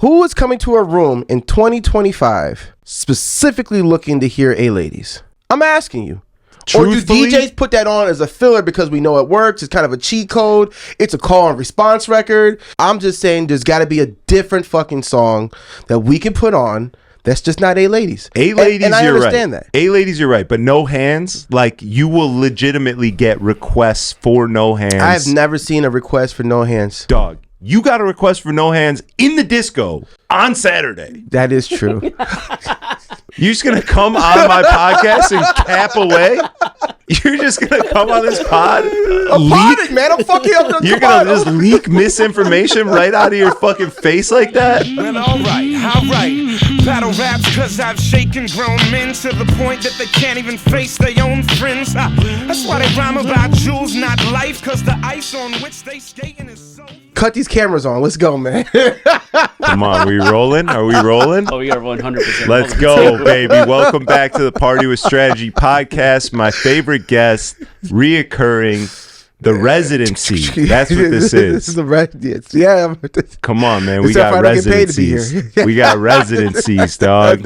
Who is coming to a room in 2025 specifically looking to hear A-Ladies? I'm asking you. Or do DJs put that on as a filler because we know it works? It's kind of a cheat code. It's a call and response record. I'm just saying there's got to be a different fucking song that we can put on that's just not A-Ladies. A-Ladies, and I understand that. A-Ladies, you're right. But no hands, like you will legitimately get requests for no hands. I have never seen a request for no hands. Dog, you got a request for no hands in the disco on Saturday. That is true. You're just going to come on my podcast and cap away? You're just going to come on this pod? I'm potting, man. I'm fucking up. You're going to just leak misinformation right out of your fucking face like that? Well, all right. Battle raps cause I've shaken grown men to the point that they can't even face their own friends. That's why they rhyme about jewels, not life, cause the ice on which they skating is so... Cut these cameras on. Let's go, man. Come on, we rolling? Are we rolling? Oh, we are 100%. Let's go, baby. Welcome back to the Party with Strategy podcast. My favorite guest, reoccurring, the residency. That's what this is. This is the residency. Yeah. Come on, man. We got residencies. We got residencies, dog.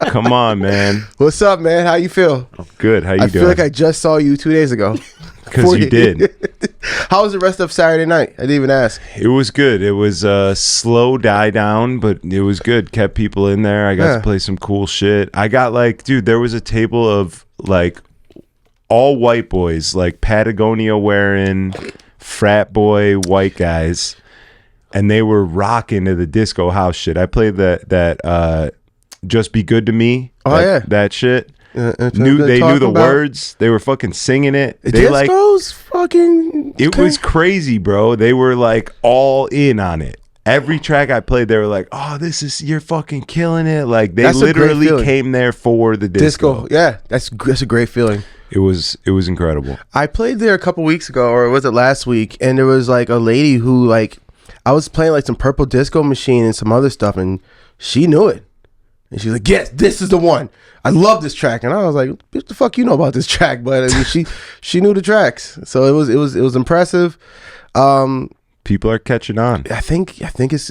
Come on, man. What's up, man? How you feel? Good. How you doing? I feel like I just saw you 2 days ago. Because you did. How was the rest of Saturday night? I didn't even ask. It was good. It was a slow die down, but it was good. Kept people in there. I got to play some cool shit. I got there was a table of all white boys, like Patagonia wearing frat boy white guys, and they were rocking to the disco house shit. I played that Just Be Good to Me. That shit. They knew the words. They were fucking singing it. Disco's fucking. It was crazy, bro. They were like all in on it. Every track I played, they were like, "Oh, you're fucking killing it!" Like they literally came there for the disco. Yeah, that's a great feeling. It was incredible. I played there a couple weeks ago, or was it last week? And there was like a lady who I was playing like some Purple Disco Machine and some other stuff, and she knew it. And she's like, "Yes, this is the one. I love this track." And I was like, "What the fuck you know about this track?" But I mean, she knew the tracks, so it was impressive. People are catching on. I think it's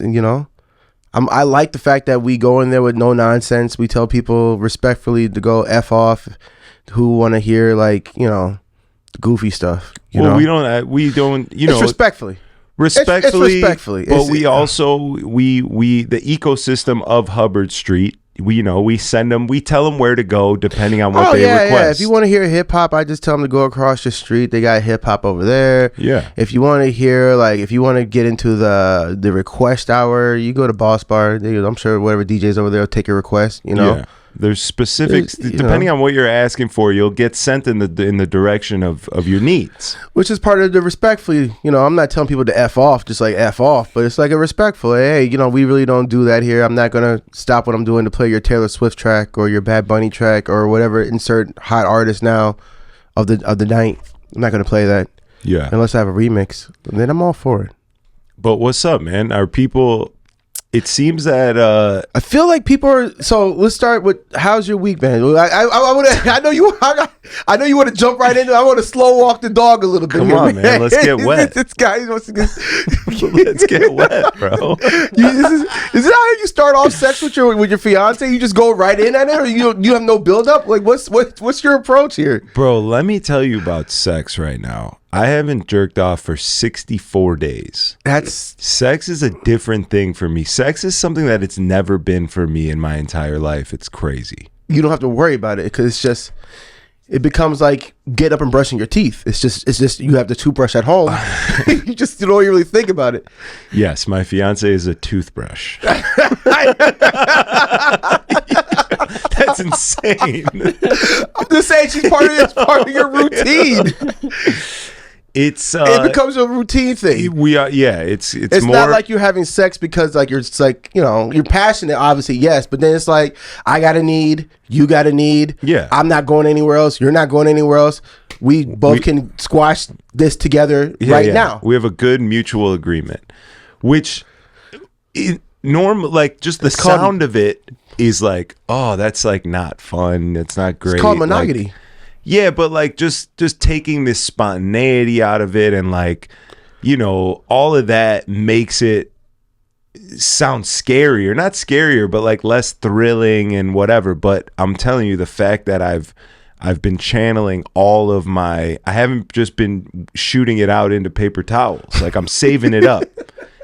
I like the fact that we go in there with no nonsense. We tell people respectfully to go F off who want to hear the goofy stuff. We don't. It's respectfully. It's respectfully. But we also the ecosystem of Hubbard Street. We send them. We tell them where to go depending on what they request. Yeah. If you want to hear hip hop, I just tell them to go across the street. They got hip hop over there. Yeah. If you want to hear if you want to get into the request hour, you go to Boss Bar. I'm sure whatever DJs over there will take your request. Yeah. There's specifics depending on what you're asking for. You'll get sent in the direction of your needs, which is part of the respectfully. I'm not telling people to F off, just like F off, but it's like a respectful. Hey, we really don't do that here. I'm not gonna stop what I'm doing to play your Taylor Swift track or your Bad Bunny track or whatever. Insert hot artist now of the night. I'm not gonna play that. Yeah, unless I have a remix, and then I'm all for it. But what's up, man? Are people? It seems that I feel like people are. So let's start with how's your week, man? I know you. I know you want to jump right into. I want to slow walk the dog a little bit. Come on, man. Let's get wet. This guy wants to get. Let's get wet, bro. Is it how you start off sex with your fiance? You just go right in at it, or you have no build up? Like what's your approach here, bro? Let me tell you about sex right now. I haven't jerked off for 64 days. Sex is a different thing for me. Sex is something that it's never been for me in my entire life. It's crazy. You don't have to worry about it because it becomes like get up and brushing your teeth. It's just you have the toothbrush at home. You don't really think about it. Yes, my fiance is a toothbrush. That's insane. I'm just saying she's part of your routine. It becomes a routine thing. It's more, not like you're having sex because you're passionate, obviously, yes, but then it's like I got a need, you got a need. Yeah. I'm not going anywhere else, you're not going anywhere else. We both can squash this together now. We have a good mutual agreement, which just the sound of it is like, oh, that's like not fun. It's not great. It's called monogamy. Yeah, but just taking this spontaneity out of it and all of that makes it sound scarier, not scarier, but like less thrilling and whatever. But I'm telling you, the fact that I've been channeling all of I haven't just been shooting it out into paper towels. Like I'm saving it up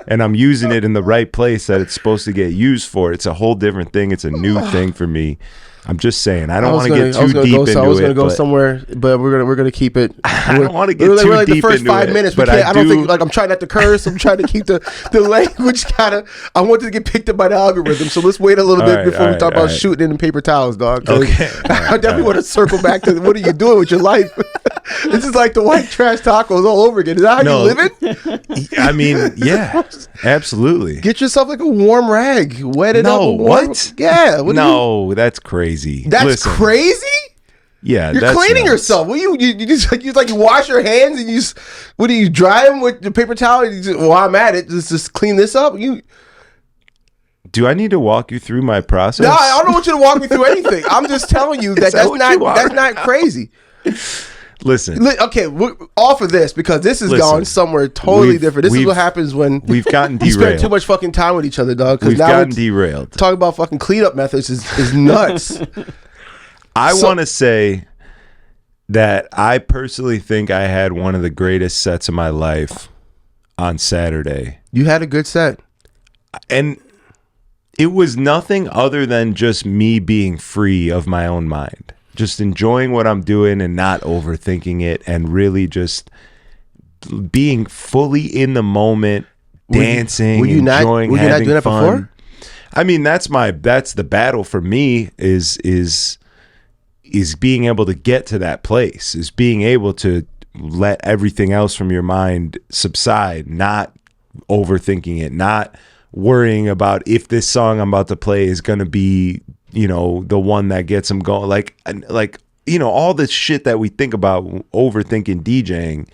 and I'm using it in the right place that it's supposed to get used for. It's a whole different thing. It's a new thing for me. I'm just saying, I don't want to get too deep into it. I was going to go somewhere, but we're gonna keep it. I don't want to get too deep into it. Like the first 5 minutes, but I don't think, like, I'm trying not to curse. I'm trying to keep the language kind of. I want to get picked up by the algorithm. So let's wait a little bit before we talk about shooting in paper towels, dog. Okay. I definitely want to circle back to what are you doing with your life? This is like the white trash tacos all over again. Is that how you living? I mean, yeah, absolutely. Get yourself like a warm rag, wet it up. What? Yeah. That's crazy. That's crazy. Yeah, you're cleaning yourself. Well, you just you wash your hands and what do you dry them with the paper towel? And you just, while I'm at it, just clean this up. Do I need to walk you through my process? No, I don't want you to walk me through anything. I'm just telling you that's not crazy. Listen, okay, off of this because this is going somewhere totally different. This is what happens when we've gotten derailed. We spend too much fucking time with each other, dog. We've gotten derailed. Talking about fucking cleanup methods is nuts. I want to say that I personally think I had one of the greatest sets of my life on Saturday. You had a good set, and it was nothing other than just me being free of my own mind. Just enjoying what I'm doing and not overthinking it and really just being fully in the moment, dancing, were you enjoying, not having doing fun. That before? I mean, that's the battle for me is being able to get to that place, is being able to let everything else from your mind subside, not overthinking it, not worrying about if this song I'm about to play is going to be, the one that gets them going. Like, all this shit that we think about overthinking DJing.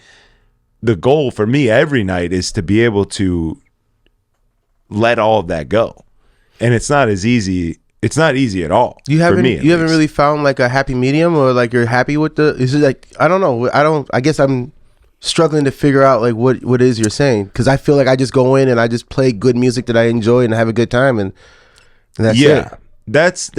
The goal for me every night is to be able to let all of that go. And it's not as easy. It's not easy at all. You haven't really found like a happy medium, or like you're happy with is it like, I don't know. I guess I'm struggling to figure out like what it is you're saying. Cause I feel like I just go in and I just play good music that I enjoy and have a good time. And that's it. That's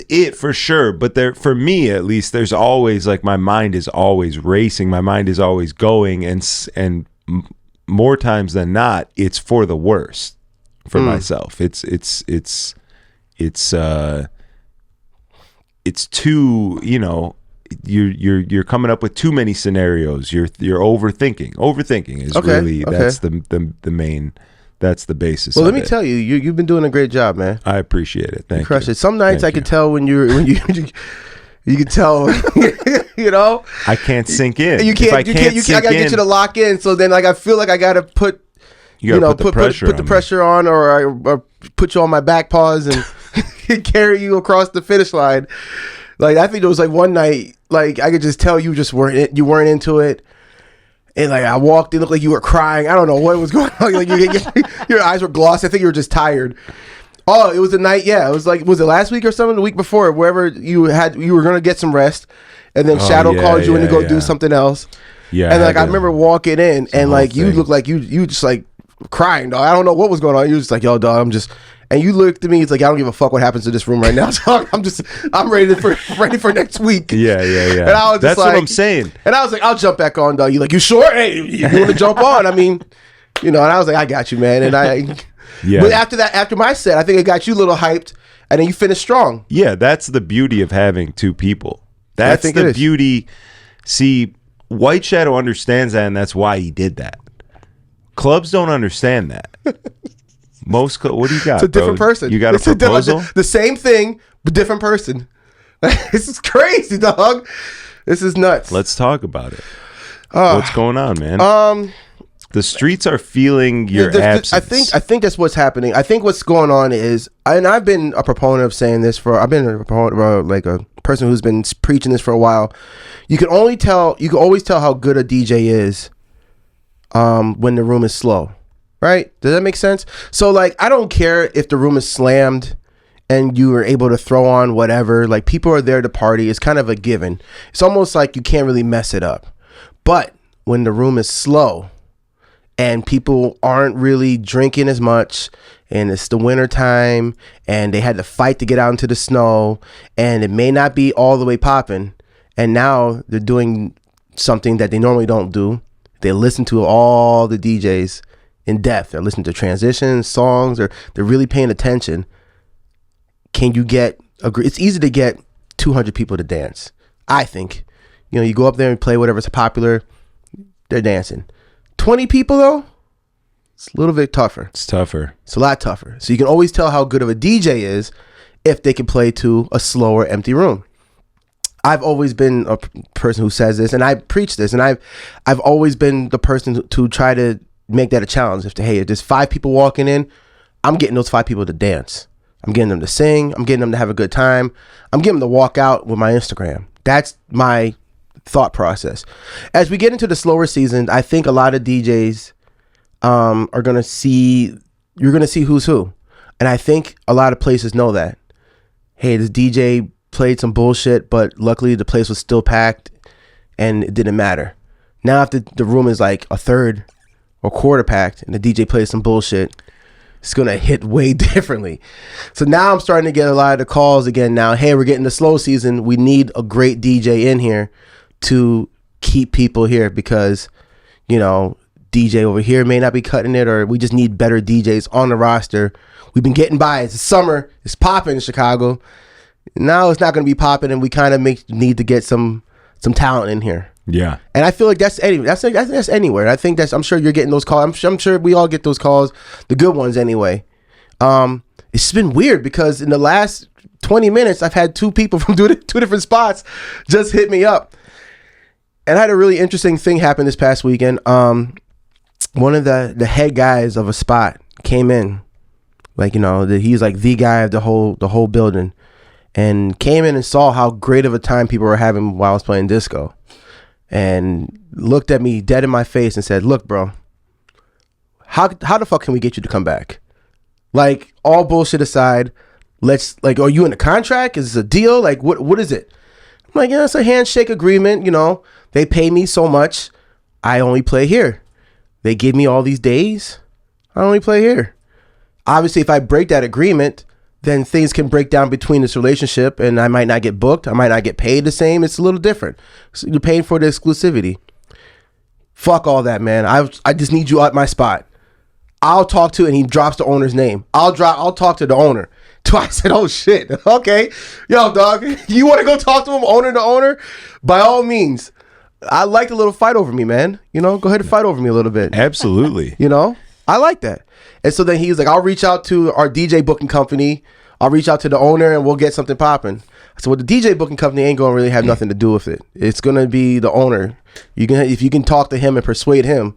it for sure. But for me at least, there's always like my mind is always racing. My mind is always going, and more times than not, it's for the worst for myself. It's too, you're coming up with too many scenarios. You're overthinking. Overthinking is that's the main. That's the basis. Well, let me tell you, you've been doing a great job, man. I appreciate it. Thank you. Crush it. Some nights I could tell when you could tell, I can't sink in. I gotta get you to lock in. So then, like, I feel like I gotta put the pressure on, or put you on my back paws and carry you across the finish line. Like, I think there was like one night, like I could just tell you weren't into it. And like I walked in, looked like you were crying. I don't know what was going on. Like your eyes were glossy. I think you were just tired. Oh, it was the night. Yeah, it was like, was it last week or something? The week before, wherever you were gonna get some rest, and then Shadow called you in to go do something else. Yeah, and like I remember walking in, and like you looked like you just like crying, dog. I don't know what was going on. You were just like, yo, dog, I'm just. And you looked at me, it's like, I don't give a fuck what happens to this room right now. So I'm ready for next week. Yeah. And I was That's what I'm saying. And I was like, I'll jump back on, dog. You like, you sure? Hey, you want to jump on? I mean, and I was like, I got you, man. And but after my set, I think it got you a little hyped, and then you finished strong. Yeah, that's the beauty of having two people. That's the beauty. See, White Shadow understands that, and that's why he did that. Clubs don't understand that. What do you got? It's a different person. You got a proposal? The same thing, but different person. This is crazy, dog. This is nuts. Let's talk about it. What's going on, man? The streets are feeling your absence. I think that's what's happening. I think what's going on is, and I've been a proponent of saying this I've been a proponent of like a person who's been preaching this for a while. You can always tell how good a DJ is when the room is slow. Right? Does that make sense? So like, I don't care if the room is slammed and you are able to throw on whatever, like people are there to party. It's kind of a given. It's almost like you can't really mess it up. But when the room is slow and people aren't really drinking as much, and it's the winter time, and they had to fight to get out into the snow, and it may not be all the way popping, and now they're doing something that they normally don't do. They listen to all the DJs in depth. They're listening to transitions, songs, or they're really paying attention. Can you get it's easy to get 200 people to dance, I think. You know, you go up there and play whatever's popular, they're dancing. 20 people though, it's a little bit tougher. It's tougher. It's a lot tougher. So you can always tell how good of a DJ is if they can play to a slower, empty room. I've always been a person who says this, and I preach this, and I've always been the person to try to make that a challenge. If there's 5 people walking in, I'm getting those 5 people to dance. I'm getting them to sing. I'm getting them to have a good time. I'm getting them to walk out with my Instagram. That's my thought process. As we get into the slower season, I think a lot of DJs you're going to see who's who. And I think a lot of places know that. Hey, this DJ played some bullshit, but luckily the place was still packed and it didn't matter. Now if the room is like a third or quarter packed and the DJ plays some bullshit, it's going to hit way differently. So now I'm starting to get a lot of the calls again now. Hey, we're getting the slow season. We need a great DJ in here to keep people here because, you know, DJ over here may not be cutting it, or we just need better DJs on the roster. We've been getting by. It's summer. It's popping in Chicago. Now it's not going to be popping, and we kind of need to get some talent in here. Yeah. And I feel like that's anywhere. I think I'm sure you're getting those calls. I'm sure we all get those calls, the good ones anyway. It's been weird because in the last 20 minutes, I've had 2 people from two different spots just hit me up. And I had a really interesting thing happen this past weekend. One of the head guys of a spot came in, like, you know, he's like the guy of the whole building, and came in and saw how great of a time people were having while I was playing disco. And looked at me dead in my face and said, "Look, bro, how the fuck can we get you to come back? Like, all bullshit aside, are you in a contract? Is this a deal? Like, what is it?" I'm like, "Yeah, it's a handshake agreement. You know, they pay me so much. I only play here. They give me all these days. I only play here. Obviously, if I break that agreement, then things can break down between this relationship, and I might not get booked. I might not get paid the same. It's a little different. So you're paying for the exclusivity. Fuck all that, man. I just need you at my spot. I'll talk to," and he drops the owner's name. I'll talk to the owner. So I said, "Oh shit, okay, yo, dog, you want to go talk to him, owner to owner? By all means." I like a little fight over me, man. You know, go ahead and fight over me a little bit. Absolutely. You know, I like that. And so then he was like, "I'll reach out to our DJ booking company. I'll reach out to the owner and we'll get something popping." So the DJ booking company ain't going to really have nothing to do with it. It's going to be the owner. If you can talk to him and persuade him,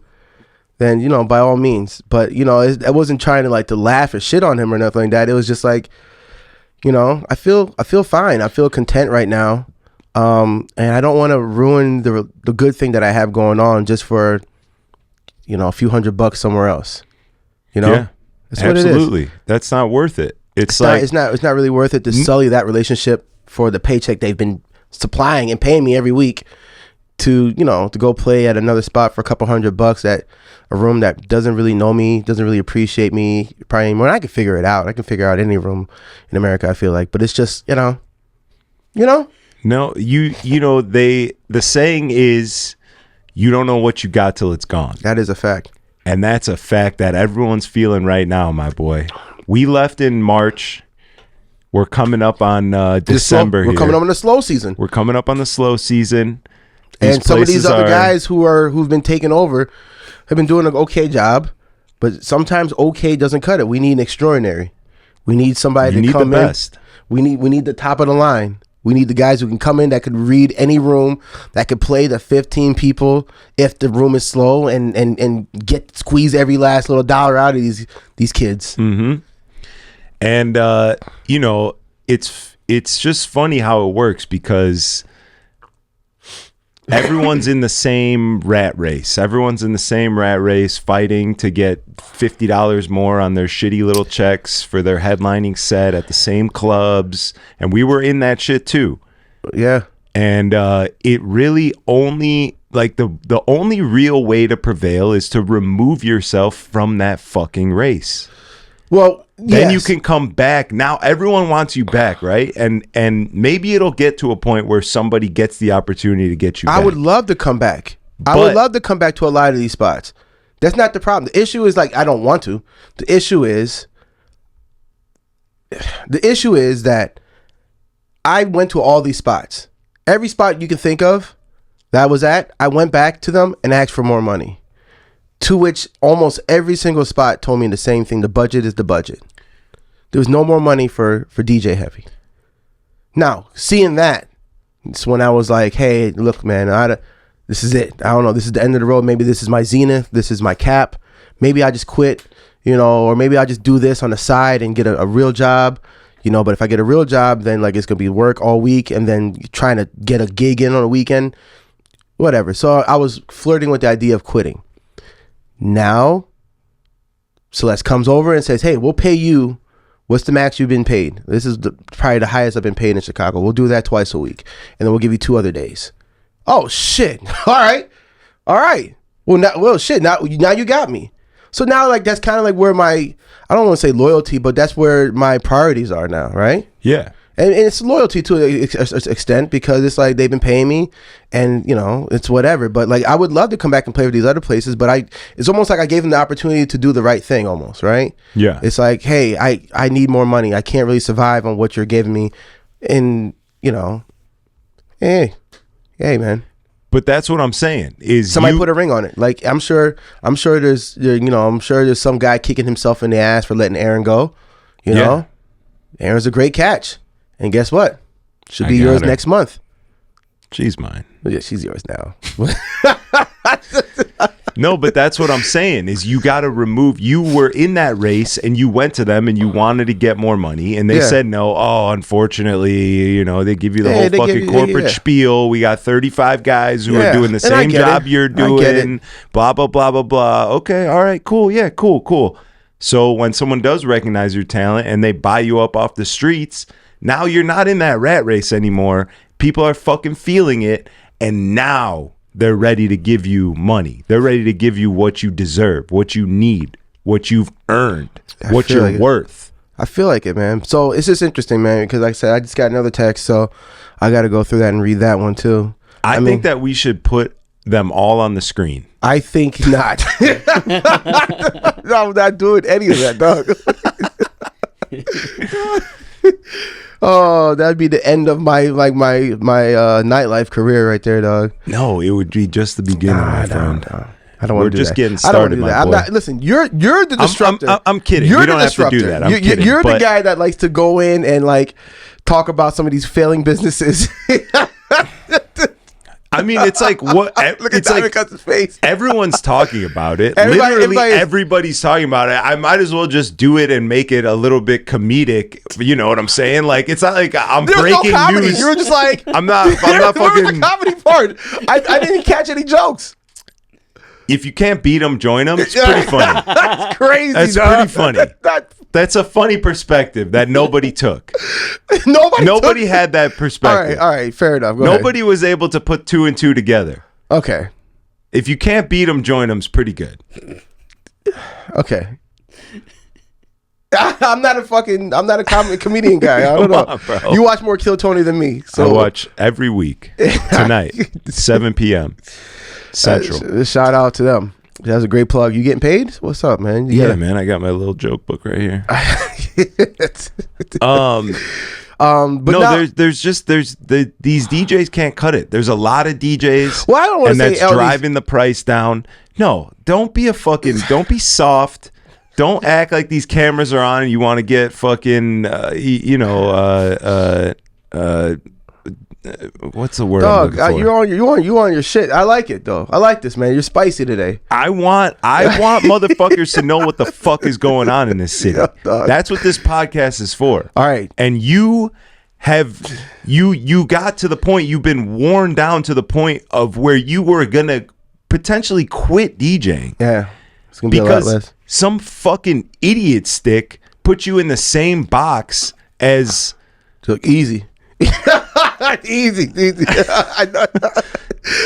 then, you know, by all means. But, you know, I wasn't trying to laugh or shit on him or nothing like that. It was just like, you know, I feel fine. I feel content right now. And I don't want to ruin the good thing that I have going on just for, you know, a few $100 somewhere else. You know, yeah, that's what absolutely. it is. That's not worth it. It's not really worth it to sully that relationship for the paycheck they've been supplying and paying me every week to, you know, to go play at another spot for a couple $100 at a room that doesn't really know me, doesn't really appreciate me probably anymore. And I can figure it out. I can figure out any room in America, I feel like, but it's just, you know. No, you know, the saying is, you don't know what you got till it's gone. That is a fact. And that's a fact that everyone's feeling right now, my boy. We left in March. We're coming up on December. We're coming up on the slow season. We're coming up on the slow season. And some of these other guys who've been taking over have been doing an okay job, but sometimes okay doesn't cut it. We need an extraordinary. We need somebody to come in. Best. We need the top of the line. We need the guys who can come in that could read any room, that could play the 15 people if the room is slow, and squeeze every last little dollar out of these kids. Mm-hmm. And you know, it's just funny how it works because everyone's in the same rat race. Everyone's in the same rat race, fighting to get $50 more on their shitty little checks for their headlining set at the same clubs. And we were in that shit too. Yeah. And it really only like the only real way to prevail is to remove yourself from that fucking race. Well, then you can come back. Now everyone wants you back, right? And maybe it'll get to a point where somebody gets the opportunity to get you back. I would love to come back. I would love to come back to a lot of these spots. That's not the problem. The issue is like I don't want to. The issue is that I went to all these spots. Every spot you can think of that I was at, I went back to them and asked for more money. To which almost every single spot told me the same thing. The budget is the budget. There was no more money for DJ Heavy. Now, seeing that, it's when I was like, hey, look, man, this is it. I don't know. This is the end of the road. Maybe this is my zenith. This is my cap. Maybe I just quit, or maybe I just do this on the side and get a real job, but if I get a real job, then like it's going to be work all week and then trying to get a gig in on a weekend, whatever. So I was flirting with the idea of quitting. Now, Celeste comes over and says, hey, we'll pay you. What's the max you've been paid? This is probably the highest I've been paid in Chicago. We'll do that twice a week. And then we'll give you 2 other days. Oh, shit. All right. Well, shit. Now you got me. So now, like, that's kind of like where I don't want to say loyalty, but that's where my priorities are now, right? Yeah. And it's loyalty to an extent because it's like they've been paying me and, it's whatever. But like I would love to come back and play with these other places, but it's almost like I gave them the opportunity to do the right thing almost, right? Yeah. It's like, hey, I need more money. I can't really survive on what you're giving me. And, hey, man. But that's what I'm saying is somebody put a ring on it. Like I'm sure there's some guy kicking himself in the ass for letting Aaron go. You know, Aaron's a great catch. And guess what? Should be yours next month. She's mine. Yeah, she's yours now. No, but that's what I'm saying is you got to you were in that race and you went to them and you wanted to get more money and they said no. Oh, unfortunately, they give you the whole fucking corporate spiel. We got 35 guys who are doing the same job you're doing. Blah, blah, blah, blah, blah. Okay. All right. Cool. Yeah. Cool. So when someone does recognize your talent and they buy you up off the streets, now you're not in that rat race anymore. People are fucking feeling it. And now they're ready to give you money. They're ready to give you what you deserve, what you need, what you've earned, what you're worth. I feel like it, man. So it's just interesting, man, because like I said, I just got another text, so I got to go through that and read that one too. I think that we should put them all on the screen. I think not. No, I'm not doing any of that, dog. Oh, that'd be the end of my nightlife career right there, dog. No, it would be just the beginning, my friend. No. I don't want to do that. We're just getting started, I don't want to do that. I'm not. Listen, you're the disruptor. I'm kidding. You don't have to do that. I'm kidding. You're the guy that likes to go in and like talk about some of these failing businesses. I mean, it's like what? Look at Diamondcut's face. Everyone's talking about it. Everybody's talking about it. I might as well just do it and make it a little bit comedic. You know what I'm saying? Like it's not like I'm breaking news. You were just like, I'm not fucking. Where was the comedy part? I didn't catch any jokes. If you can't beat them, join them. It's pretty funny. That's crazy. That's pretty funny. That's a funny perspective that nobody took. Nobody had that perspective. All right, fair enough. Nobody was able to put 2 and 2 together. Okay. If you can't beat them, join them's pretty good. Okay. I'm not a comedian guy. I don't know. Bro. You watch more Kill Tony than me. So I watch every week tonight, 7 p.m. Central. Shout out to them. That's a great plug. You getting paid? What's up, man? Man. I got my little joke book right here. But there's these DJs can't cut it. There's a lot of DJs. Well, I don't want to say that's driving the price down. No, don't be soft. Don't act like these cameras are on and you want to get fucking what's the word? Dog, you on your shit. I like it though. I like this, man. You're spicy today. I want motherfuckers to know what the fuck is going on in this city. Yeah, that's what this podcast is for. All right. And you got to the point, you've been worn down to the point of where you were gonna potentially quit DJing. Yeah. It's gonna be a lot less. Some fucking idiot stick put you in the same box as easy. Easy. I know.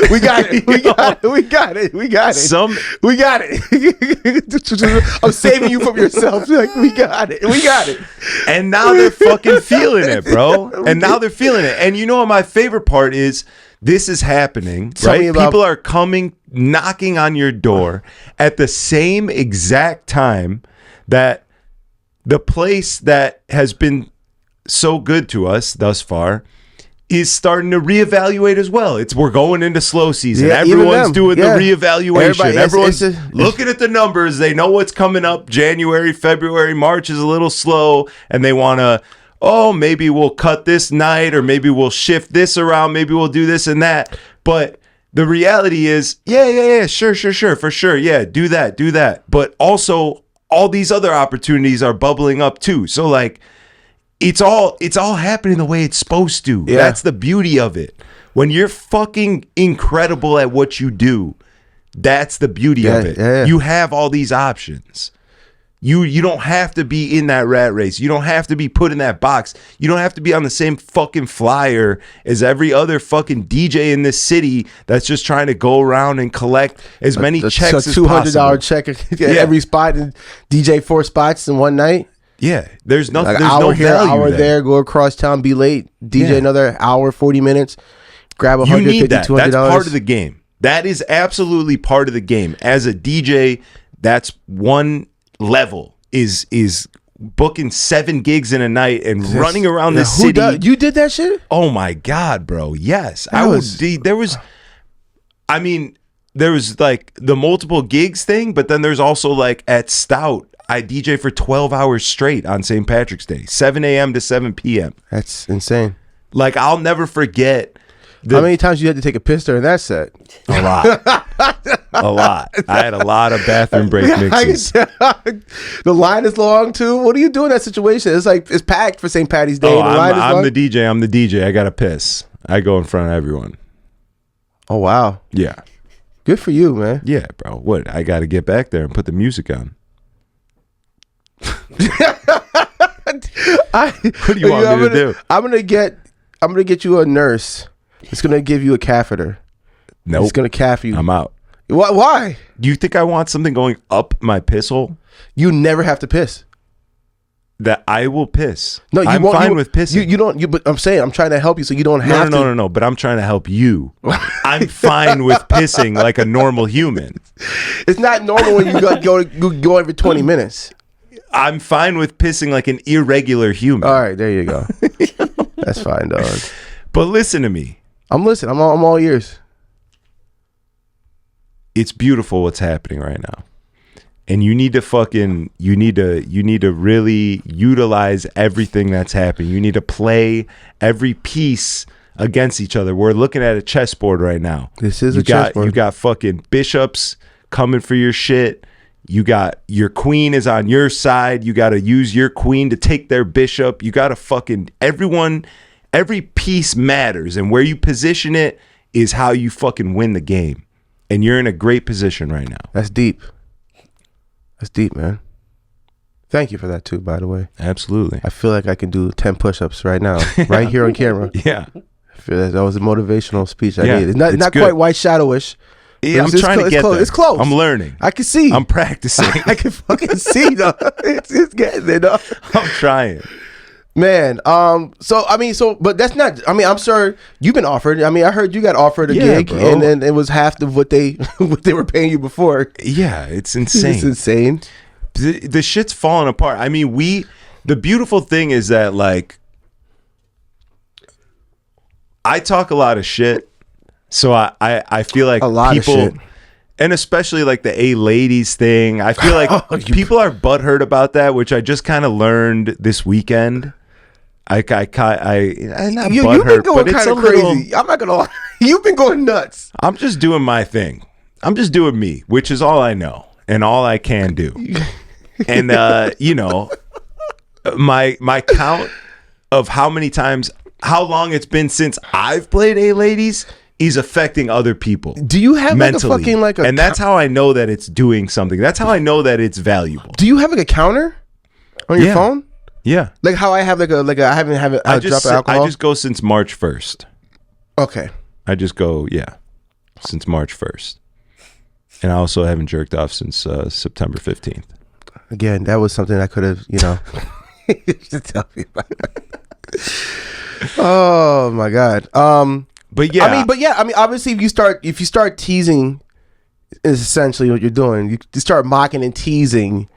We got it. We got it. We got it. We got it. We got it. I'm saving you from yourself. Like, we got it. We got it. And now they're fucking feeling it, bro. And now they're feeling it. And you know what my favorite part is? This is happening, right? People are coming, knocking on your door at the same exact time that the place that has been so good to us thus far is starting to reevaluate as well. We're going into slow season. Yeah, everyone's doing the reevaluation. Everyone's it's looking at the numbers. They know what's coming up. January, February, March is a little slow, and they want to, maybe we'll cut this night, or maybe we'll shift this around. Maybe we'll do this and that. But the reality is, sure, for sure. Yeah, do that. But also, all these other opportunities are bubbling up too. So like, it's all happening the way it's supposed to. Yeah. That's the beauty of it. When you're fucking incredible at what you do, that's the beauty of it. Yeah. You have all these options. You don't have to be in that rat race. You don't have to be put in that box. You don't have to be on the same fucking flyer as every other fucking DJ in this city that's just trying to go around and collect as many checks as possible. $200 check at every spot and DJ 4 spots in one night. Yeah, there's nothing. Like there's hour no here, value hour there. Go across town, be late, DJ another hour, 40 minutes, grab $150, you need that. $200. That's part of the game. That is absolutely part of the game. As a DJ, that's one level is booking 7 gigs in a night and running around the city. You did that shit? Oh my God, bro. Yes. There was like the multiple gigs thing, but then there's also like at Stout, I DJ for 12 hours straight on St. Patrick's Day, 7 a.m. to 7 p.m. That's insane. Like, I'll never forget. How many times you had to take a piss during that set? A lot. I had a lot of bathroom break mixes. The line is long too. What do you do in that situation? It's like it's packed for St. Patty's Day. I'm the DJ. I gotta piss. I go in front of everyone. Oh wow. Yeah. Good for you, man. Yeah, bro. What? I gotta get back there and put the music on. What do you want me to do? I'm gonna get you a nurse. It's gonna give you a catheter. Nope. It's gonna cath you. I'm out. Why? Do you think I want something going up my piss hole? You never have to piss. That I will piss. No, I'm fine with pissing. You don't. But I'm saying I'm trying to help you, so you don't have to. No. But I'm trying to help you. I'm fine with pissing like a normal human. It's not normal when you go every 20 minutes. I'm fine with pissing like an irregular human. All right, there you go. That's fine, dog. But listen to me. I'm listening. I'm all ears. It's beautiful what's happening right now. And you need to really utilize everything that's happening. You need to play every piece against each other. We're looking at a chessboard right now. This is a chessboard. You got fucking bishops coming for your shit. You got your queen is on your side. You got to use your queen to take their bishop. You got to fucking every piece matters, and where you position it is how you fucking win the game. And you're in a great position right now. That's deep. That's deep, man. Thank you for that too, by the way. Absolutely. I feel like I can do 10 push-ups right now, right here on camera. Yeah. I feel that was a motivational speech I needed. It's not quite white shadowish. Yeah, I'm trying to get there. It's close. I'm learning. I can see. I'm practicing. I can fucking see, though. It's getting there, though. I'm trying. Man, but that's not. I mean, I'm sure you've been offered. I mean, I heard you got offered a gig, bro. and it was half of what they were paying you before. Yeah, it's insane. It's insane. The shit's falling apart. I mean, the beautiful thing is that, like, I talk a lot of shit, so I feel like a lot people, of shit. And especially like the A ladies thing, I feel like people are butthurt about that, which I just kind of learned this weekend. You've been going kind of crazy. I'm not gonna lie. You've been going nuts. I'm just doing my thing. I'm just doing me, which is all I know and all I can do. And my count of how long it's been since I've played A ladies is affecting other people. Do you have mentally. and that's how I know that it's doing something. That's how I know that it's valuable. Do you have like a counter on your phone? Yeah. Like how I have I haven't I dropped alcohol. I just go since March 1st. Okay. I just go, yeah. since March 1st. And I also haven't jerked off since September 15th. Again, that was something I could have, you know, just tell me about. Oh my God. But yeah, I mean, obviously, if you start teasing, is essentially what you're doing. You start mocking and teasing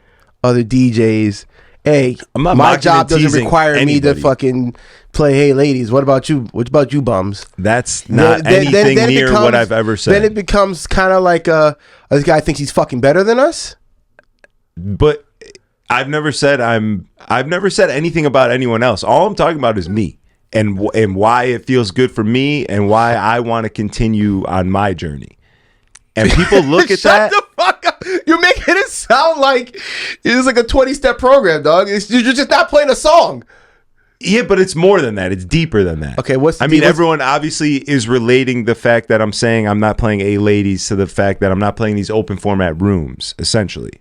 other DJs. Hey, my job doesn't require me to fucking play Hey Ladies. What about you? What about you bums? That's not anything near what I've ever said. Then it becomes kind of like this guy thinks he's fucking better than us. But I've never said anything about anyone else. All I'm talking about is me and why it feels good for me and why I want to continue on my journey. And people look at that. Shut the fuck up. You're making it sound like it's like a 20-step program, dog. You're just not playing a song. Yeah, but it's more than that. It's deeper than that. Okay, everyone obviously is relating the fact that I'm saying I'm not playing A Ladies to the fact that I'm not playing these open format rooms, essentially.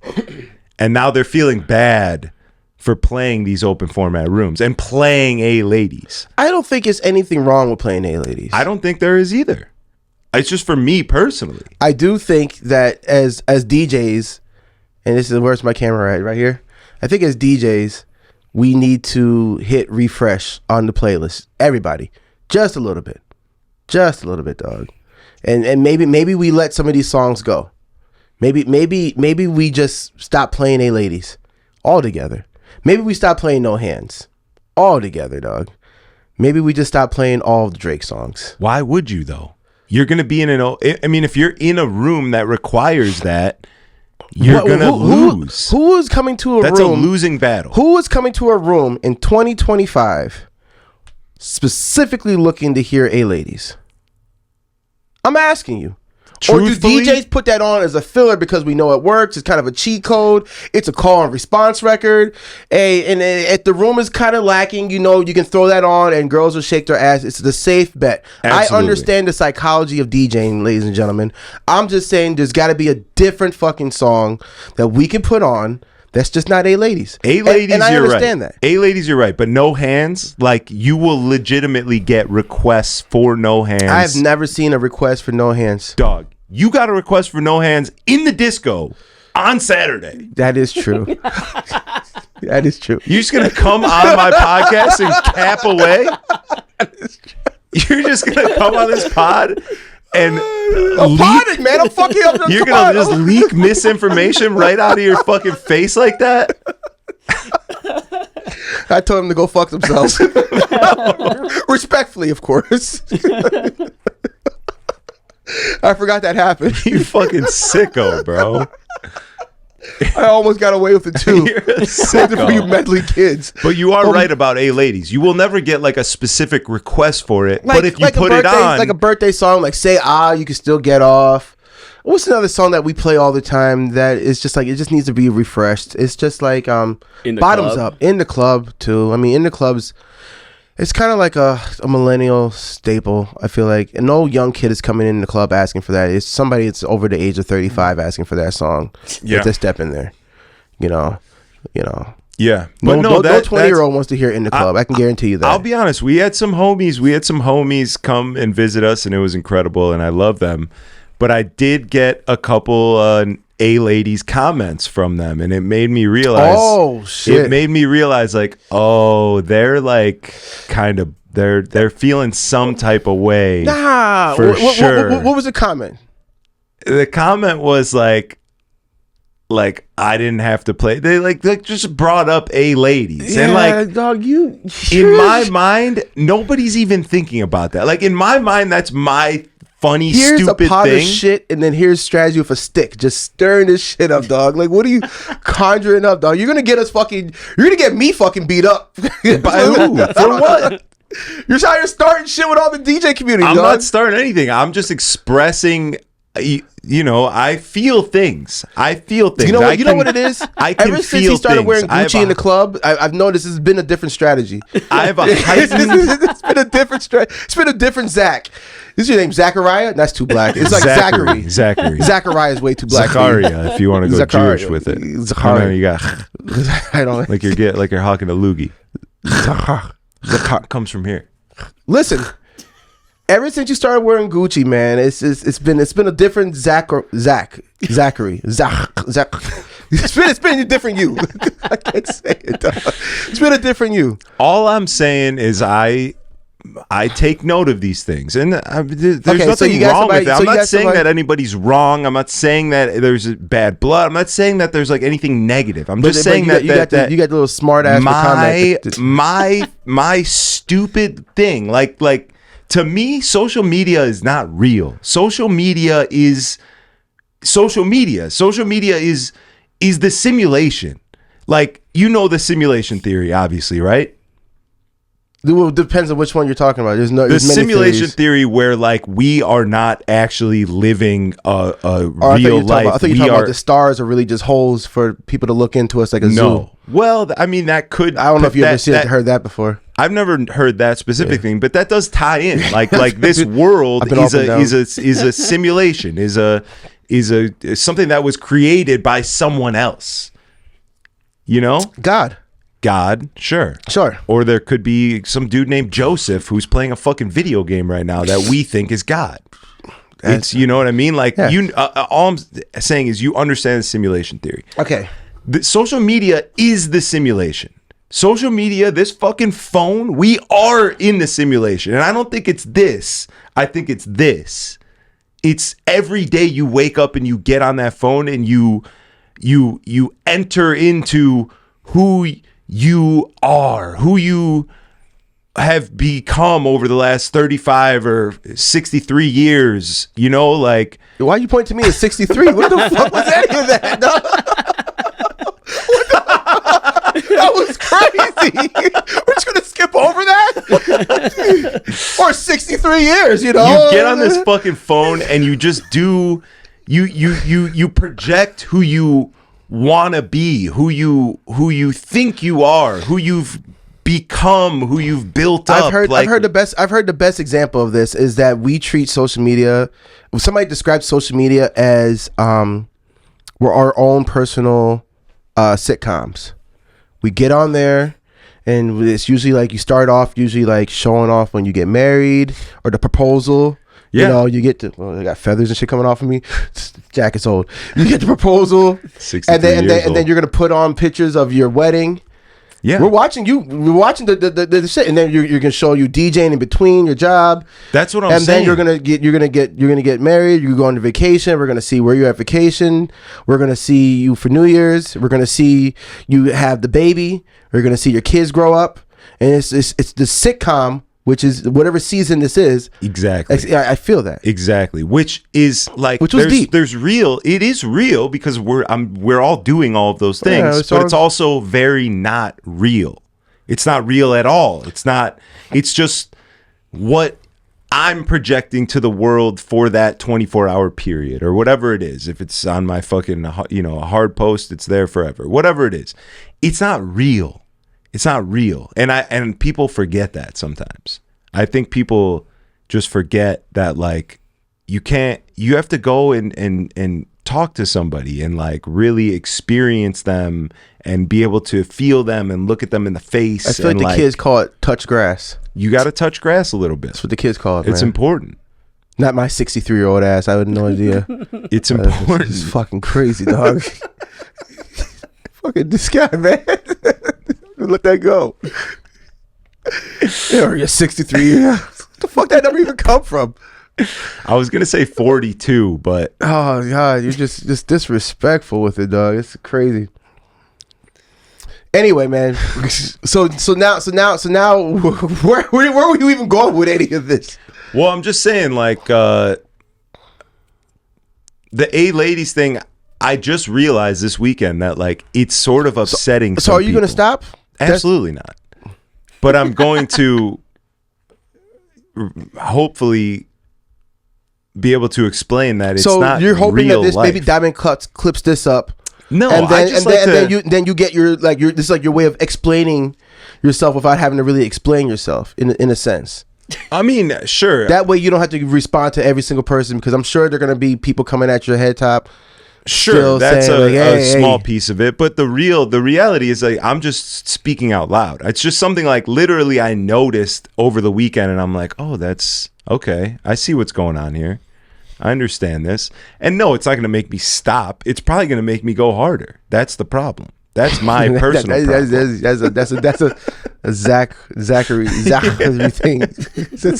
And now they're feeling bad for playing these open format rooms and playing A Ladies. I don't think there's anything wrong with playing A Ladies. I don't think there is either. It's just for me personally. I do think that as DJs, and this is where's my camera right here. I think as DJs, we need to hit refresh on the playlist. Everybody, just a little bit, dog. And maybe we let some of these songs go. Maybe we just stop playing A Ladies altogether. Maybe we stop playing No Hands altogether, dog. Maybe we just stop playing all of the Drake songs. Why would you though? You're going to be if you're in a room that requires that, you're going to lose. Who is coming to a room? That's a losing battle. Who is coming to a room in 2025 specifically looking to hear A Ladies? I'm asking you. Truthfully, or do DJs put that on as a filler because we know it works? It's kind of a cheat code. It's a call and response record. And if the room is kind of lacking, you know, you can throw that on and girls will shake their ass. It's the safe bet. Absolutely. I understand the psychology of DJing, ladies and gentlemen. I'm just saying there's got to be a different fucking song that we can put on. That's just not A Ladies. A Ladies, and I understand that. A Ladies, you're right. But No Hands, like, you will legitimately get requests for No Hands. I've never seen a request for No Hands. Dog, you got a request for No Hands in the disco on Saturday. That is true. That is true. You're just going to come on my podcast and cap away? You're just going to come on this pod and I'm potting, man. I'm fucking up. You're gonna just leak misinformation right out of your fucking face like that? I told them to go fuck themselves. Respectfully, of course. I forgot that happened. You fucking sicko, bro. I almost got away with it too. You're a sicko. For you meddling kids. But you are right about A Ladies. You will never get like a specific request for it. But if you put it on, like a birthday song, like Say Ah, you can still get off. What's another song that we play all the time that is just like, it just needs to be refreshed? It's just like Bottoms Up. In the Club too. I mean, In the Club's, it's kind of like a millennial staple, I feel like. And no young kid is coming in the club asking for that. It's somebody that's over the age of 35 asking for that song. Yeah. To step in there. You know. Yeah. But no 20-year-old wants to hear In the Club. I can guarantee you that. I'll be honest. We had some homies come and visit us, and it was incredible, and I love them. But I did get a couple A Ladies comments from them, and it made me realize. Oh shit! It made me realize, like, oh, they're like kind of they're feeling some type of way. Nah, for sure. What was the comment? The comment was like I didn't have to play. They like just brought up A Ladies, yeah, and like, dog, in my mind, nobody's even thinking about that. Like in my mind, that's my funny, here's stupid a pot thing. Of shit, and then here's strategy with a stick, just stirring this shit up, dog. Like, what are you conjuring up, dog? You're gonna get me fucking beat up. By who? For what? You're starting shit with all the DJ community. I'm dog. not starting anything. I'm just expressing. You know, I feel things. You know what it is? Ever since he started wearing Gucci in the club, I've noticed this has been a different strategy. I have a heightened. It's been a different strategy. It's been a different Zach. Is your name Zachariah? That's too black. It's like Zachary. Zachariah is way too black. Zachariah, if you want to go Jewish with it. Zachariah. You got. I don't like you're hawking a loogie. Zach comes from here. Listen. Ever since you started wearing Gucci, man, it's been a different Zachary. It's been a different you. I can't say it. It's been a different you. All I'm saying is I take note of these things, and there's nothing wrong with it. I'm not saying that anybody's wrong. I'm not saying that there's bad blood. I'm not saying that there's like anything negative. I'm just saying that you got the little smart ass. My stupid thing, like to me, social media is not real. Social media is the simulation. Like, you know the simulation theory, obviously, right? Well, it depends on which one you're talking about. There's the simulation theory where like we are not actually living a real life. I thought you were talking about the stars are really just holes for people to look into us like a zoo. Well, I mean, that could. I don't know if you ever heard that before. I've never heard that specific thing, but that does tie in. Like this world is a simulation. Is something that was created by someone else. You know, God, sure. Or there could be some dude named Joseph who's playing a fucking video game right now that we think is God. It's, you know what I mean? Like, all I'm saying is you understand the simulation theory. Okay. The social media is the simulation. Social media, this fucking phone, we are in the simulation. And I don't think it's this. I think it's this. It's every day you wake up and you get on that phone and you enter into who you are, who you have become over the last 35 or 63 years, you know, like. Why you point to me at 63? What the fuck was any of that? No. That was crazy. We're just gonna skip over that. Or 63 years, you know. You get on this fucking phone and you just do. You project who you want to be, who you think you are, who you've become, who you've built up. I've heard the best example of this is that we treat social media. Somebody describes social media as we're our own personal sitcoms. We get on there, and it's usually like you start off like showing off when you get married or the proposal. Yeah. You know, you get to, they got feathers and shit coming off of me. Jack is old. You get the proposal, and then you're gonna put on pictures of your wedding. Yeah, we're watching the shit, and then you're gonna show you DJing in between your job. That's what I'm saying. And then you're gonna get married. You go on vacation. We're gonna see where you're at vacation. We're gonna see you for New Year's. We're gonna see you have the baby. We're gonna see your kids grow up, and it's the sitcom. Which is whatever season this is. Exactly. I feel that. Exactly. Which is like, which was deep. There's real. It is real because we're all doing all of those things, but it's also very not real. It's not real at all. It's not. It's just what I'm projecting to the world for that 24-hour period or whatever it is. If it's on my fucking, a hard post, it's there forever. Whatever it is, it's not real. It's not real. And people forget that sometimes. I think people just forget that, like, you have to go and talk to somebody and like really experience them and be able to feel them and look at them in the face. I feel like the kids call it touch grass. You got to touch grass a little bit. That's what the kids call it, It's important. Not my 63-year-old ass. I had no idea. It's important. It's fucking crazy, dog. Fucking this guy, man. Let that go. You're 63 years. What the fuck that number even come from? I was gonna say 42, but oh god, you're just disrespectful with it, dog. It's crazy. Anyway, man. So now, where were you even going with any of this? Well, I'm just saying, like, the A ladies thing. I just realized this weekend that like it's sort of upsetting. So are you gonna stop? Absolutely not. But I'm going to hopefully be able to explain that it's not. So you're hoping that this life. Baby Diamond clips this up. No, and then you get this is like your way of explaining yourself without having to really explain yourself in a sense. I mean, sure. That way you don't have to respond to every single person because I'm sure they're gonna be people coming at your head top. Sure, that's a small piece of it, but the reality is like I'm just speaking out loud. It's just something like literally I noticed over the weekend, and I'm like, oh, that's Okay, I see what's going on here. I understand this. And no, it's not going to make me stop. It's probably going to make me go harder. That's the problem. That's my personal problem. That's a Zachary thing. That's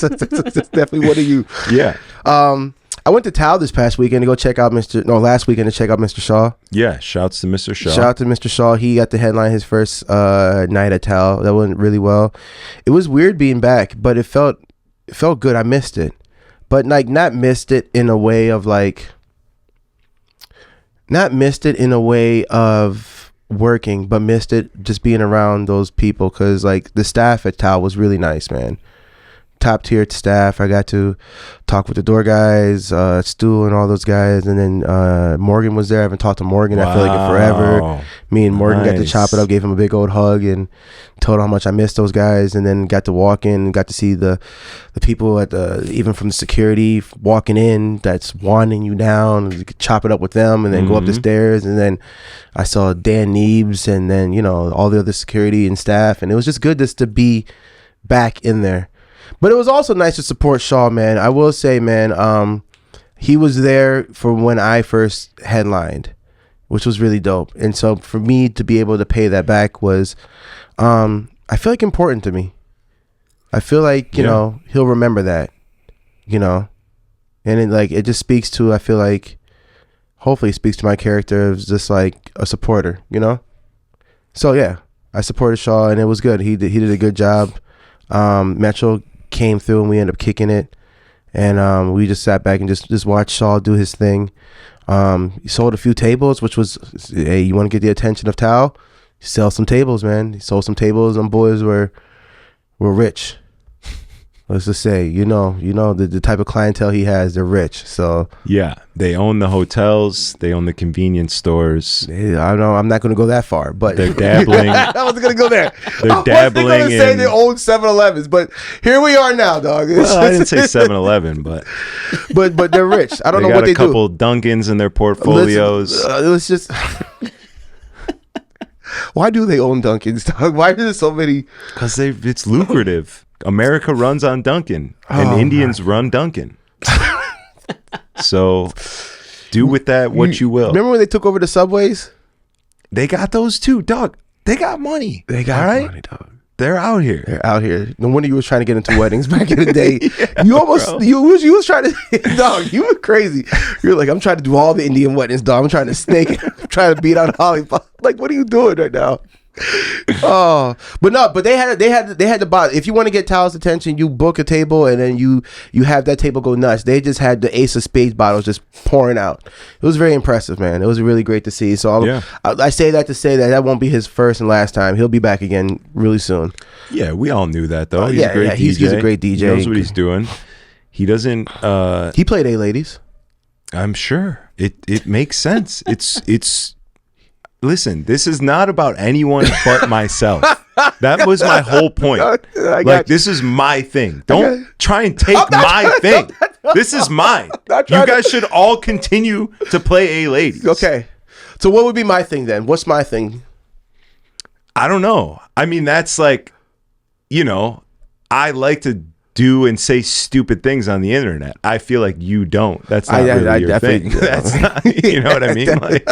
definitely one of you. Yeah. I went to Tao this past weekend to go check out last weekend to check out Mr. Shaw. Yeah, shouts to Mr. Shaw. Shout out to Mr. Shaw. He got to headline his first night at Tao. That went really well. It was weird being back, but it felt good. I missed it. But like not missed it in a way of working, but missed it just being around those people, because like the staff at Tao was really nice, man. Top tier staff. I got to talk with the door guys, Stu and all those guys, and then Morgan was there. I haven't talked to Morgan. I feel like it forever. Me and Morgan got to chop it up, gave him a big old hug, and told him how much I missed those guys. And then got to walk in, got to see the people at even from the security walking in that's wanding you down. You could chop it up with them, and then go up the stairs. And then I saw Dan Neebs, and then all the other security and staff, and it was just good just to be back in there. But it was also nice to support Shaw, man. I will say, man, he was there for when I first headlined, which was really dope. And so for me to be able to pay that back was, I feel like important to me. I feel like, you know, he'll remember that, and it just speaks to, I feel like, hopefully it speaks to my character as just like a supporter, So yeah, I supported Shaw and it was good. He did a good job. Metro came through and we ended up kicking it, and we just sat back and just watched Shaw do his thing. He sold a few tables, which was, hey, you want to get the attention of Tao? Sell some tables, man. He sold some tables. Them boys were rich. Let's just say, the type of clientele he has, they're rich. So yeah, they own the hotels, they own the convenience stores. I know I'm not going to go that far, but they're dabbling. I wasn't going to go there. They're dabbling I was going to say in. they own 7-Elevens, but here we are now, dog. Well, I didn't say 7-Eleven, but they're rich. I don't know what they do. They got a couple Dunkins in their portfolios. Listen, it was just. Why do they own Dunkins, dog? Why are there so many? Because it's lucrative. America runs on Dunkin', and Indians run Dunkin'. So do with that what you will. Remember when they took over the subways? They got those too, dog. They got money. They got money, dog. They're out here. They're out here. No wonder you was trying to get into weddings back in the day. Yeah, you almost you was trying to dog. You were crazy. You're like, I'm trying to do all the Indian weddings, dog. I'm trying to snake it. I'm trying to beat out Hollywood. Like, what are you doing right now? But they had to buy. If you want to get Tao's attention, you book a table and then you have that table go nuts. They just had the Ace of Spades bottles just pouring out. It was very impressive, man. It was really great to see. So I say that to say that won't be his first and last time. He'll be back again really soon. Yeah, we all knew that though. He's a great DJ. He's a great DJ. He knows what he's doing. He doesn't. He played A-Ladies. I'm sure it makes sense. It's. Listen, this is not about anyone but myself. That was my whole point. Like, this is my thing. Don't try and take my thing. This is mine. You guys should all continue to play A-Ladies. Okay. So what would be my thing then? What's my thing? I don't know. I mean, that's like, I like to do and say stupid things on the internet. I feel like you don't. That's not really your thing. That's not, you know what I mean? Like,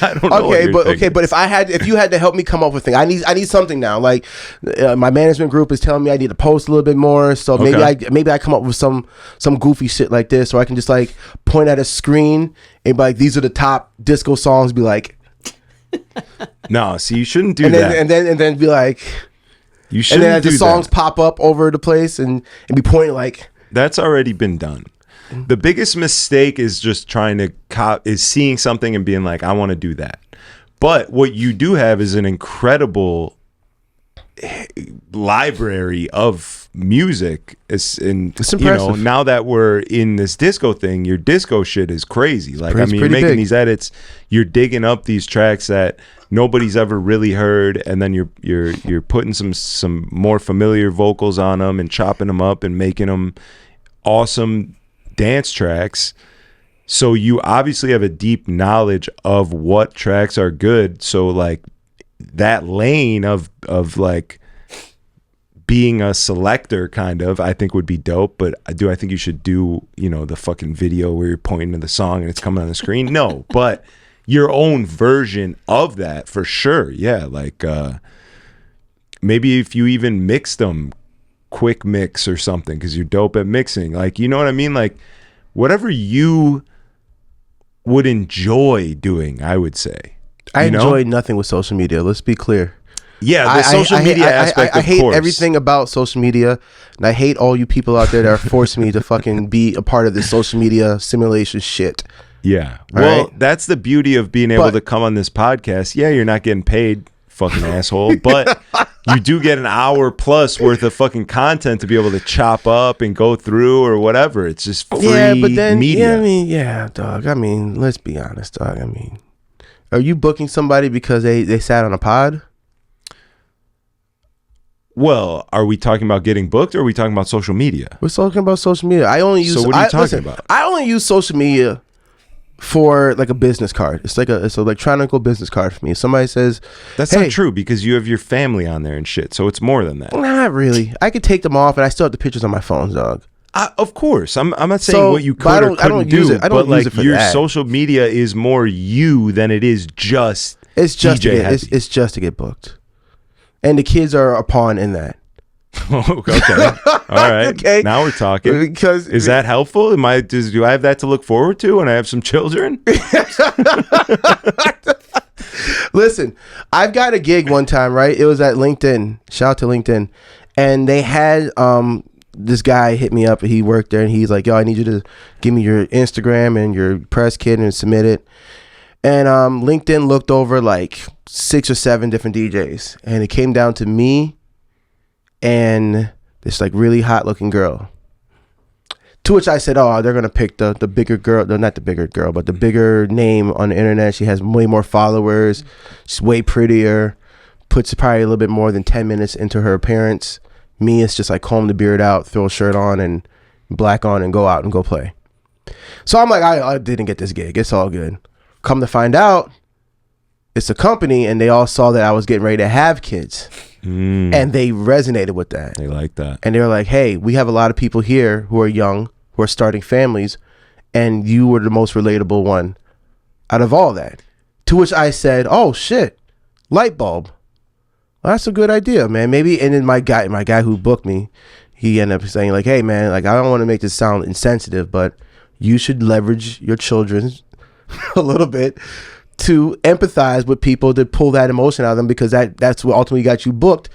I don't know. But if you had to help me come up with things, I need something now. Like my management group is telling me I need to post a little bit more. So maybe I come up with some goofy shit like this, or I can just like point at a screen and be like, these are the top disco songs. Be like, no, see, you shouldn't do that. And then be like, you shouldn't. And then as the songs pop up over the place and be pointing like, that's already been done. The biggest mistake is just trying to is seeing something and being like, I want to do that. But what you do have is an incredible library of music. It's impressive. Now that we're in this disco thing, your disco shit is crazy. Like, you're making these edits, you're digging up these tracks that nobody's ever really heard, and then you're putting some more familiar vocals on them and chopping them up and making them awesome dance tracks. So you obviously have a deep knowledge of what tracks are good. So like that lane of like being a selector kind of, I think would be dope. But I think you should do, you know, the fucking video where you're pointing to the song and it's coming on the screen. No, but your own version of that for sure. Yeah, like maybe if you even mix them, quick mix or something, because you're dope at mixing. Like, you know what I mean? Like whatever you would enjoy doing, I would say. I enjoy nothing with social media. Let's be clear. Yeah, the social media aspect, I hate course. everything about social media, and I hate all you people out there that are forcing me to fucking be a part of this social media simulation shit. Yeah. All well, right? that's the beauty of being able to come on this podcast. Yeah, you're not getting paid, fucking asshole, but you do get an hour plus worth of fucking content to be able to chop up and go through or whatever. It's just free but then, media. dog. I mean, let's be honest, dog. I mean, are you booking somebody because they sat on a pod? Well, are we talking about getting booked or are we talking about social media? We're talking about social media. I only use. So what are you talking about? I only use social media for like a business card. It's an electronic business card for me. If somebody says that's not true because you have your family on there and shit. So it's more than that. Not really. I could take them off and I still have the pictures on my phone, dog. Of course, I'm not saying what you could or couldn't do, but like your social media is more you than it is just. It's just it's just to get booked, and the kids are a pawn in that. Okay, all right. Okay. Now we're talking. Because is that helpful? Do I have that to look forward to when I have some children? Listen, I've got a gig one time, right? It was at LinkedIn. Shout out to LinkedIn, and they had this guy hit me up. He worked there, and he's like, "Yo, I need you to give me your Instagram and your press kit and submit it." And LinkedIn looked over like 6 or 7 different DJs, and it came down to me and this like really hot looking girl. To which I said, "Oh, they're gonna pick the bigger girl. No, not the bigger girl, but the bigger name on the internet. She has way more followers. She's way prettier. Puts probably a little bit more than 10 minutes into her appearance. Me, it's just like comb the beard out, throw a shirt on and black on, and go out and go play." So I'm like, I didn't get this gig. It's all good. Come to find out, it's a company, and they all saw that I was getting ready to have kids, and they resonated with that. They like that, and they were like, "Hey, we have a lot of people here who are young, who are starting families, and you were the most relatable one out of all that." To which I said, "Oh shit, light bulb. Well, that's a good idea, man. Maybe." And then my guy who booked me, he ended up saying like, "Hey man, like I don't want to make this sound insensitive, but you should leverage your children a little bit to empathize with people, to pull that emotion out of them, because that's what ultimately got you booked.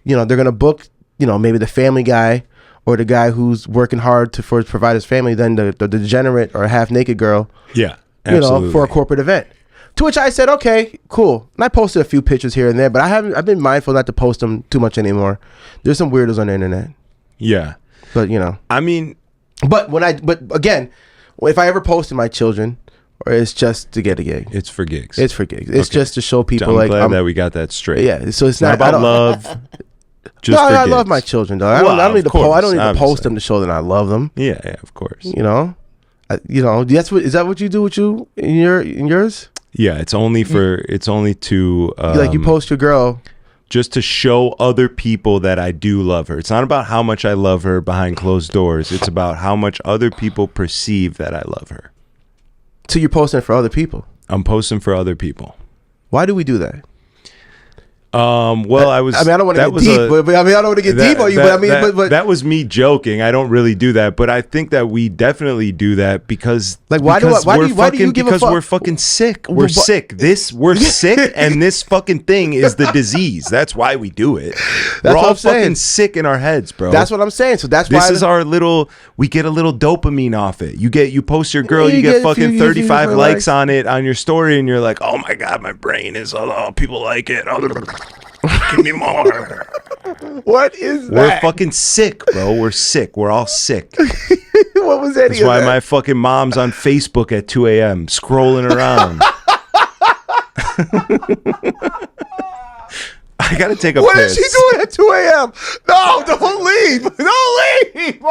You know, they're gonna book, you know, maybe the family guy or the guy who's working hard to provide his family, then the degenerate or half naked girl. Yeah, absolutely. You know, for a corporate event." To which I said, "Okay, cool." And I posted a few pictures here and there, but I've been mindful not to post them too much anymore. There's some weirdos on the internet. Yeah, but you know, I mean, but again, if I ever posted my children, or it's just to get a gig. It's for gigs. It's for gigs. It's just to show people. I'm glad that we got that straight. Yeah, so it's not about love. Just I love my children, though. I don't need to post them to show that I love them. Yeah, of course. You know, is that what you do with you in yours? Yeah, it's only to like you post your girl just to show other people that I do love her. It's not about how much I love her behind closed doors. It's about how much other people perceive that I love her. So you're posting for other people? I'm posting for other people. Why do we do that? Well, I don't want to get deep. I don't want to get deep on you. But that was me joking. I don't really do that, but I think that we definitely do that because why do you give a fuck? Because we're fucking sick. We're sick. We're sick, and this fucking thing is the disease. That's why we do it. We're all fucking sick in our heads, bro. That's what I'm saying. So that's why this is our little. We get a little dopamine off it. You post your girl, you get fucking 35 likes on it on your story, and you're like, oh my god, my brain is people like it. Give me more. What is that? We're fucking sick, bro. We're sick. We're all sick. What was that? That's why my fucking mom's on Facebook at 2 a.m. scrolling around. I gotta take a piss. What is she doing at 2 a.m.? No, don't leave. Don't leave.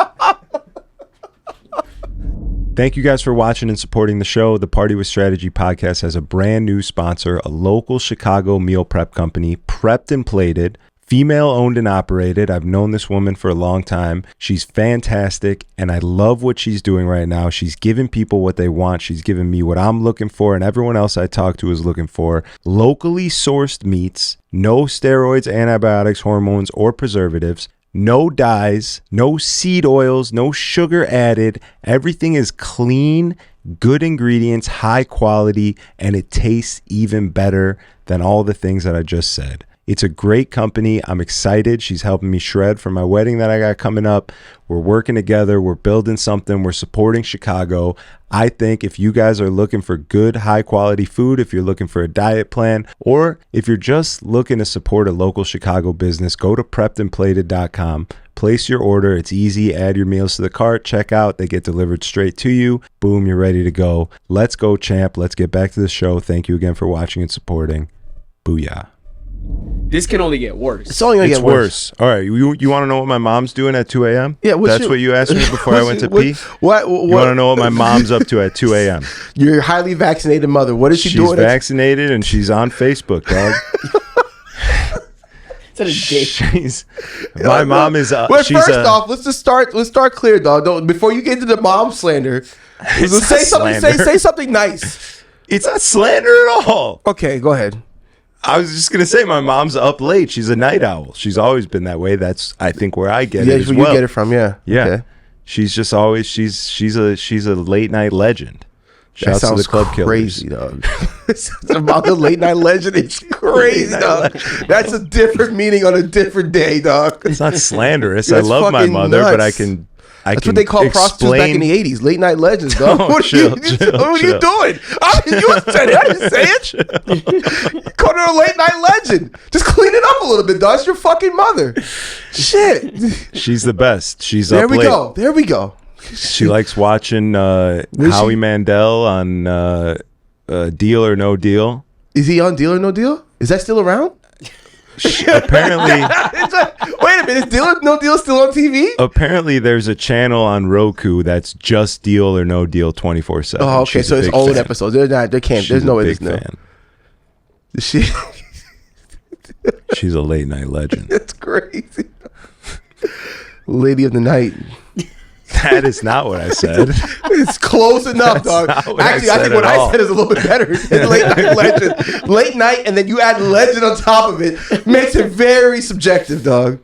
Thank you guys for watching and supporting the show. The Party with Strategy podcast has a brand new sponsor, a local Chicago meal prep company, Prepped and Plated. Female owned and operated. I've known this woman for a long time. She's fantastic, and I love what she's doing right now. She's giving people what they want. She's giving me what I'm looking for, and everyone else I talk to is looking for. Locally sourced meats, no steroids, antibiotics, hormones, or preservatives. No dyes, no seed oils, no sugar added. Everything is clean, good ingredients, high quality, and it tastes even better than all the things that I just said. It's a great company. I'm excited. She's helping me shred for my wedding that I got coming up. We're working together. We're building something. We're supporting Chicago. I think if you guys are looking for good, high quality food, if you're looking for a diet plan, or if you're just looking to support a local Chicago business, go to preppedandplated.com. Place your order. It's easy. Add your meals to the cart. Check out. They get delivered straight to you. Boom, you're ready to go. Let's go, champ. Let's get back to the show. Thank you again for watching and supporting. Booyah. This can only get worse. It's only gonna get worse. All right, you want to know what my mom's doing at 2 a.m.? Yeah, that's what you asked me before I went to pee. What? You want to know what my mom's up to at 2 a.m.? Your highly vaccinated mother. What is she doing? She's vaccinated and she's on Facebook, dog. My mom is. First off, let's start clear, dog. Don't, before you get into the mom slander, say something nice. It's not slander at all. Okay, go ahead. I was just gonna say my mom's up late. She's a night owl. She's always been that way. That's I think where I get it as well. You get it from, yeah. Yeah. Okay. She's just always she's a late night legend. Shouts to the Club crazy, dog. It's about the late night legend. It's crazy, dog. That's a different meaning on a different day, dog. It's not slanderous. I love my mother, nuts. but I can. That's what they call prostitutes back in the 80s. Late night legends, dog. Oh, what are you doing? You said it. I didn't say it. Call her a late night legend. Just clean it up a little bit, dog. It's your fucking mother. Shit. She's the best. She's there up we late. go. There we go. She likes watching Howie Mandel on Deal or No Deal. Is he on Deal or No Deal? Is that still around? Apparently. Wait a minute. Is Deal or No Deal still on TV? Apparently, there's a channel on Roku that's just Deal or No Deal 24/7. Oh, okay. So it's old episodes. They're not. They can't. There's no way this new. She's a late night legend. That's crazy. Lady of the night. That is not what I said. It's close enough, dog. Actually, I think what I said is a little bit better. Late night legend. Late night, and then you add legend on top of it. Makes it very subjective, dog.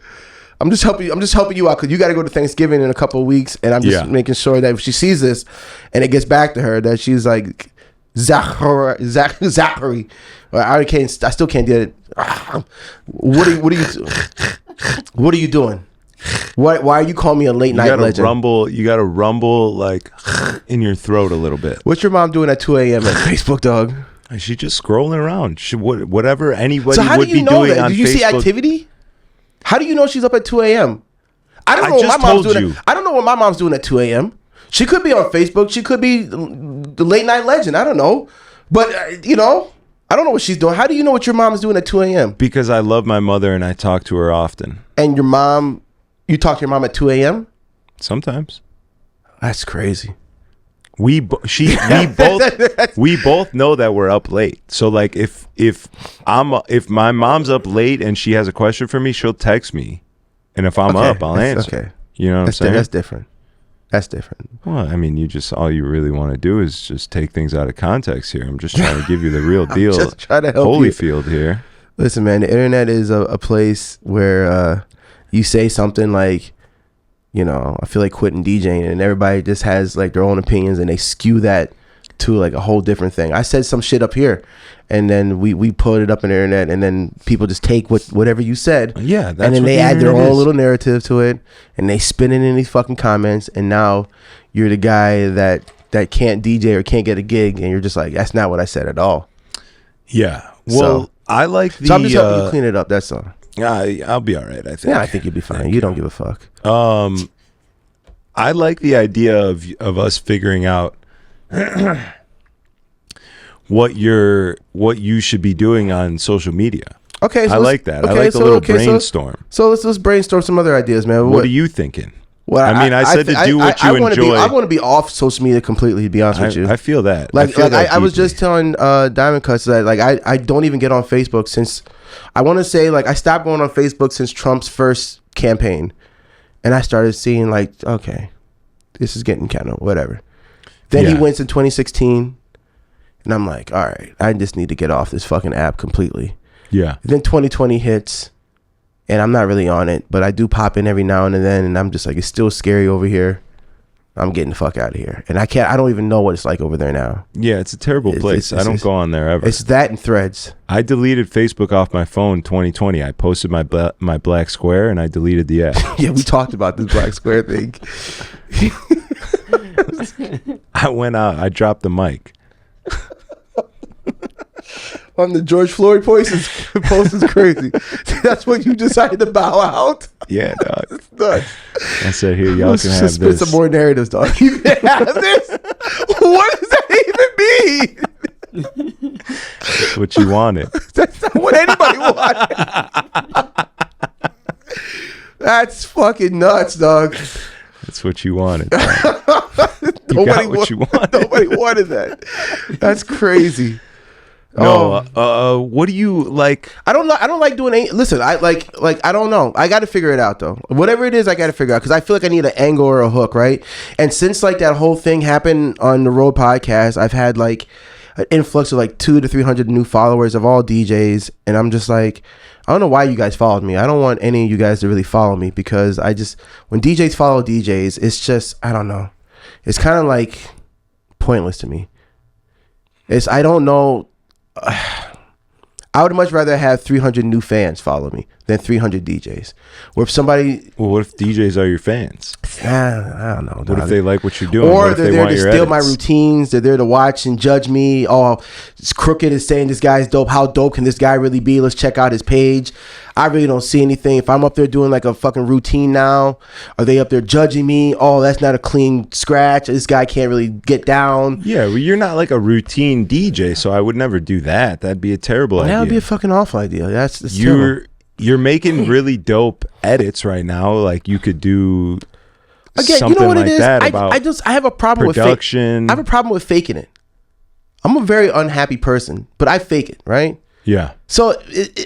I'm just helping you out because you got to go to Thanksgiving in a couple of weeks, and I'm just making sure that if she sees this and it gets back to her, that she's like Zachary. I still can't get it. What are you doing? Why are you calling me a late night legend? You got to rumble like in your throat a little bit. What's your mom doing at 2 a.m. at Facebook, dog? She's just scrolling around. Whatever anybody so how would do you be know doing that? on Facebook. Did you see activity? How do you know she's up at 2 a.m.? I don't know what my mom's doing. I don't know what my mom's doing at 2 a.m. She could be on Facebook. She could be the late night legend. I don't know. But, I don't know what she's doing. How do you know what your mom's doing at 2 a.m.? Because I love my mother and I talk to her often. And your mom... You talk to your mom at 2 a.m.? Sometimes. That's crazy. We both know that we're up late. So like if my mom's up late and she has a question for me, she'll text me, and if I'm up, I'll answer. Okay, you know what I'm saying? That's different. That's different. Well, I mean, all you really want to do is just take things out of context here. I'm just trying to give you the real deal. Just try to help Holyfield here. Listen, man, the internet is a place where you say something like, I feel like quitting DJing, and everybody just has like their own opinions and they skew that to like a whole different thing. I said some shit up here and then we put it up on the internet and then people just take whatever you said. Yeah. And then they add their own little narrative to it and they spin it in these fucking comments, and now you're the guy that can't DJ or can't get a gig, and you're just like, that's not what I said at all. Yeah. Well, I like the... So I'm just helping you clean it up, that's all. I'll be all right, I think. Yeah, I think you'll be fine. You don't give a fuck. I like the idea of us figuring out what you should be doing on social media. Okay, so I like that. I like the little brainstorm. So let's brainstorm some other ideas, man. What are you thinking? Well, I mean, I said to do what you enjoy. I want to be off social media completely. To be honest with you, I feel that. I was just telling Diamond Cuts that like I don't even get on Facebook since I want to say like I stopped going on Facebook since Trump's first campaign, and I started seeing like, okay, this is getting kind of whatever. Then he wins in 2016, and I'm like, all right, I just need to get off this fucking app completely. Yeah. Then 2020 hits. And I'm not really on it, but I do pop in every now and then, and I'm just like, it's still scary over here. I'm getting the fuck out of here. And I don't even know what it's like over there now. Yeah, it's a terrible place. I don't go on there ever. It's that and Threads. I deleted Facebook off my phone 2020. I posted my black square and I deleted the app. Yeah, we talked about this black square thing. I went out. I dropped the mic. On the George Floyd post is crazy. That's when you decided to bow out. Yeah, dog. It's nuts. I said, "Here, y'all can have spit this." some more narratives, dog. You can have this. What does that even mean? That's what you wanted. That's not what anybody wanted. That's fucking nuts, dog. That's what you wanted. You got what you wanted. Nobody wanted that. That's crazy. No, what do you like? I don't like doing any. Listen, I like I don't know. I got to figure it out though. Whatever it is, I got to figure out because I feel like I need an angle or a hook, right? And since like that whole thing happened on the Road podcast, I've had like an influx of like 200 to 300 new followers of all DJs, and I'm just like, I don't know why you guys followed me. I don't want any of you guys to really follow me because I just when DJs follow DJs, it's just I don't know. It's kind of like pointless to me. I don't know. I would much rather have 300 new fans follow me than 300 DJs. Or if somebody... Well, what if DJs are your fans? I don't know. What if they like what you're doing? Or what if they're they there want to your steal edits? my routines. They're there to watch and judge me. Oh, it's Crooked is saying this guy's dope. How dope can this guy really be? Let's check out his page. I really don't see anything. If I'm up there doing like a fucking routine now, are they up there judging me? Oh, that's not a clean scratch. This guy can't really get down. Yeah, well, you're not like a routine DJ, so I would never do that. That'd be a terrible idea. That would be a fucking awful idea. That's terrible. You're making really dope edits right now. Like you could do something you know what like it is? that I have a problem with production. I have a problem with faking it. I'm a very unhappy person, but I fake it, right? Yeah. So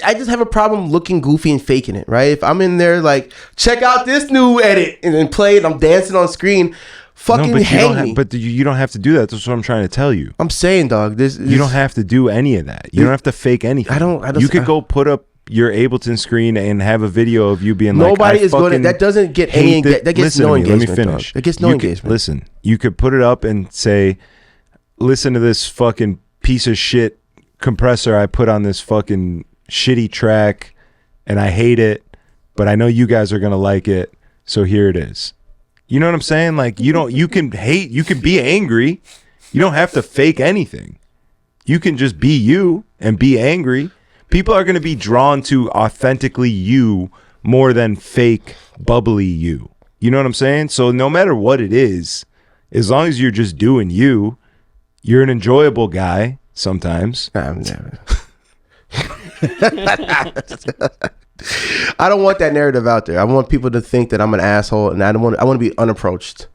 I just have a problem looking goofy and faking it, right? If I'm in there like, check out this new edit and then play it, I'm dancing on screen, fucking hang me. But you don't have to do that. That's what I'm trying to tell you. I'm saying, dog, you don't have to do any of that. You don't have to fake anything. You could go put up your Ableton screen and have a video of you being nobody is going to, that doesn't get any that gets no engagement. Let me finish. That gets no engagement. Listen, you could put it up and say, listen to this fucking piece of shit compressor I put on this fucking shitty track and I hate it, but I know you guys are gonna like it, so here it is. You know what I'm saying? Like you can hate, you can be angry. You don't have to fake anything. You can just be you and be angry. People are gonna be drawn to authentically you more than fake bubbly you. You know what I'm saying? So no matter what it is, as long as you're just doing you, you're an enjoyable guy. Sometimes. I'm never. I don't want that narrative out there. I want people to think that I'm an asshole, and I want to be unapproached.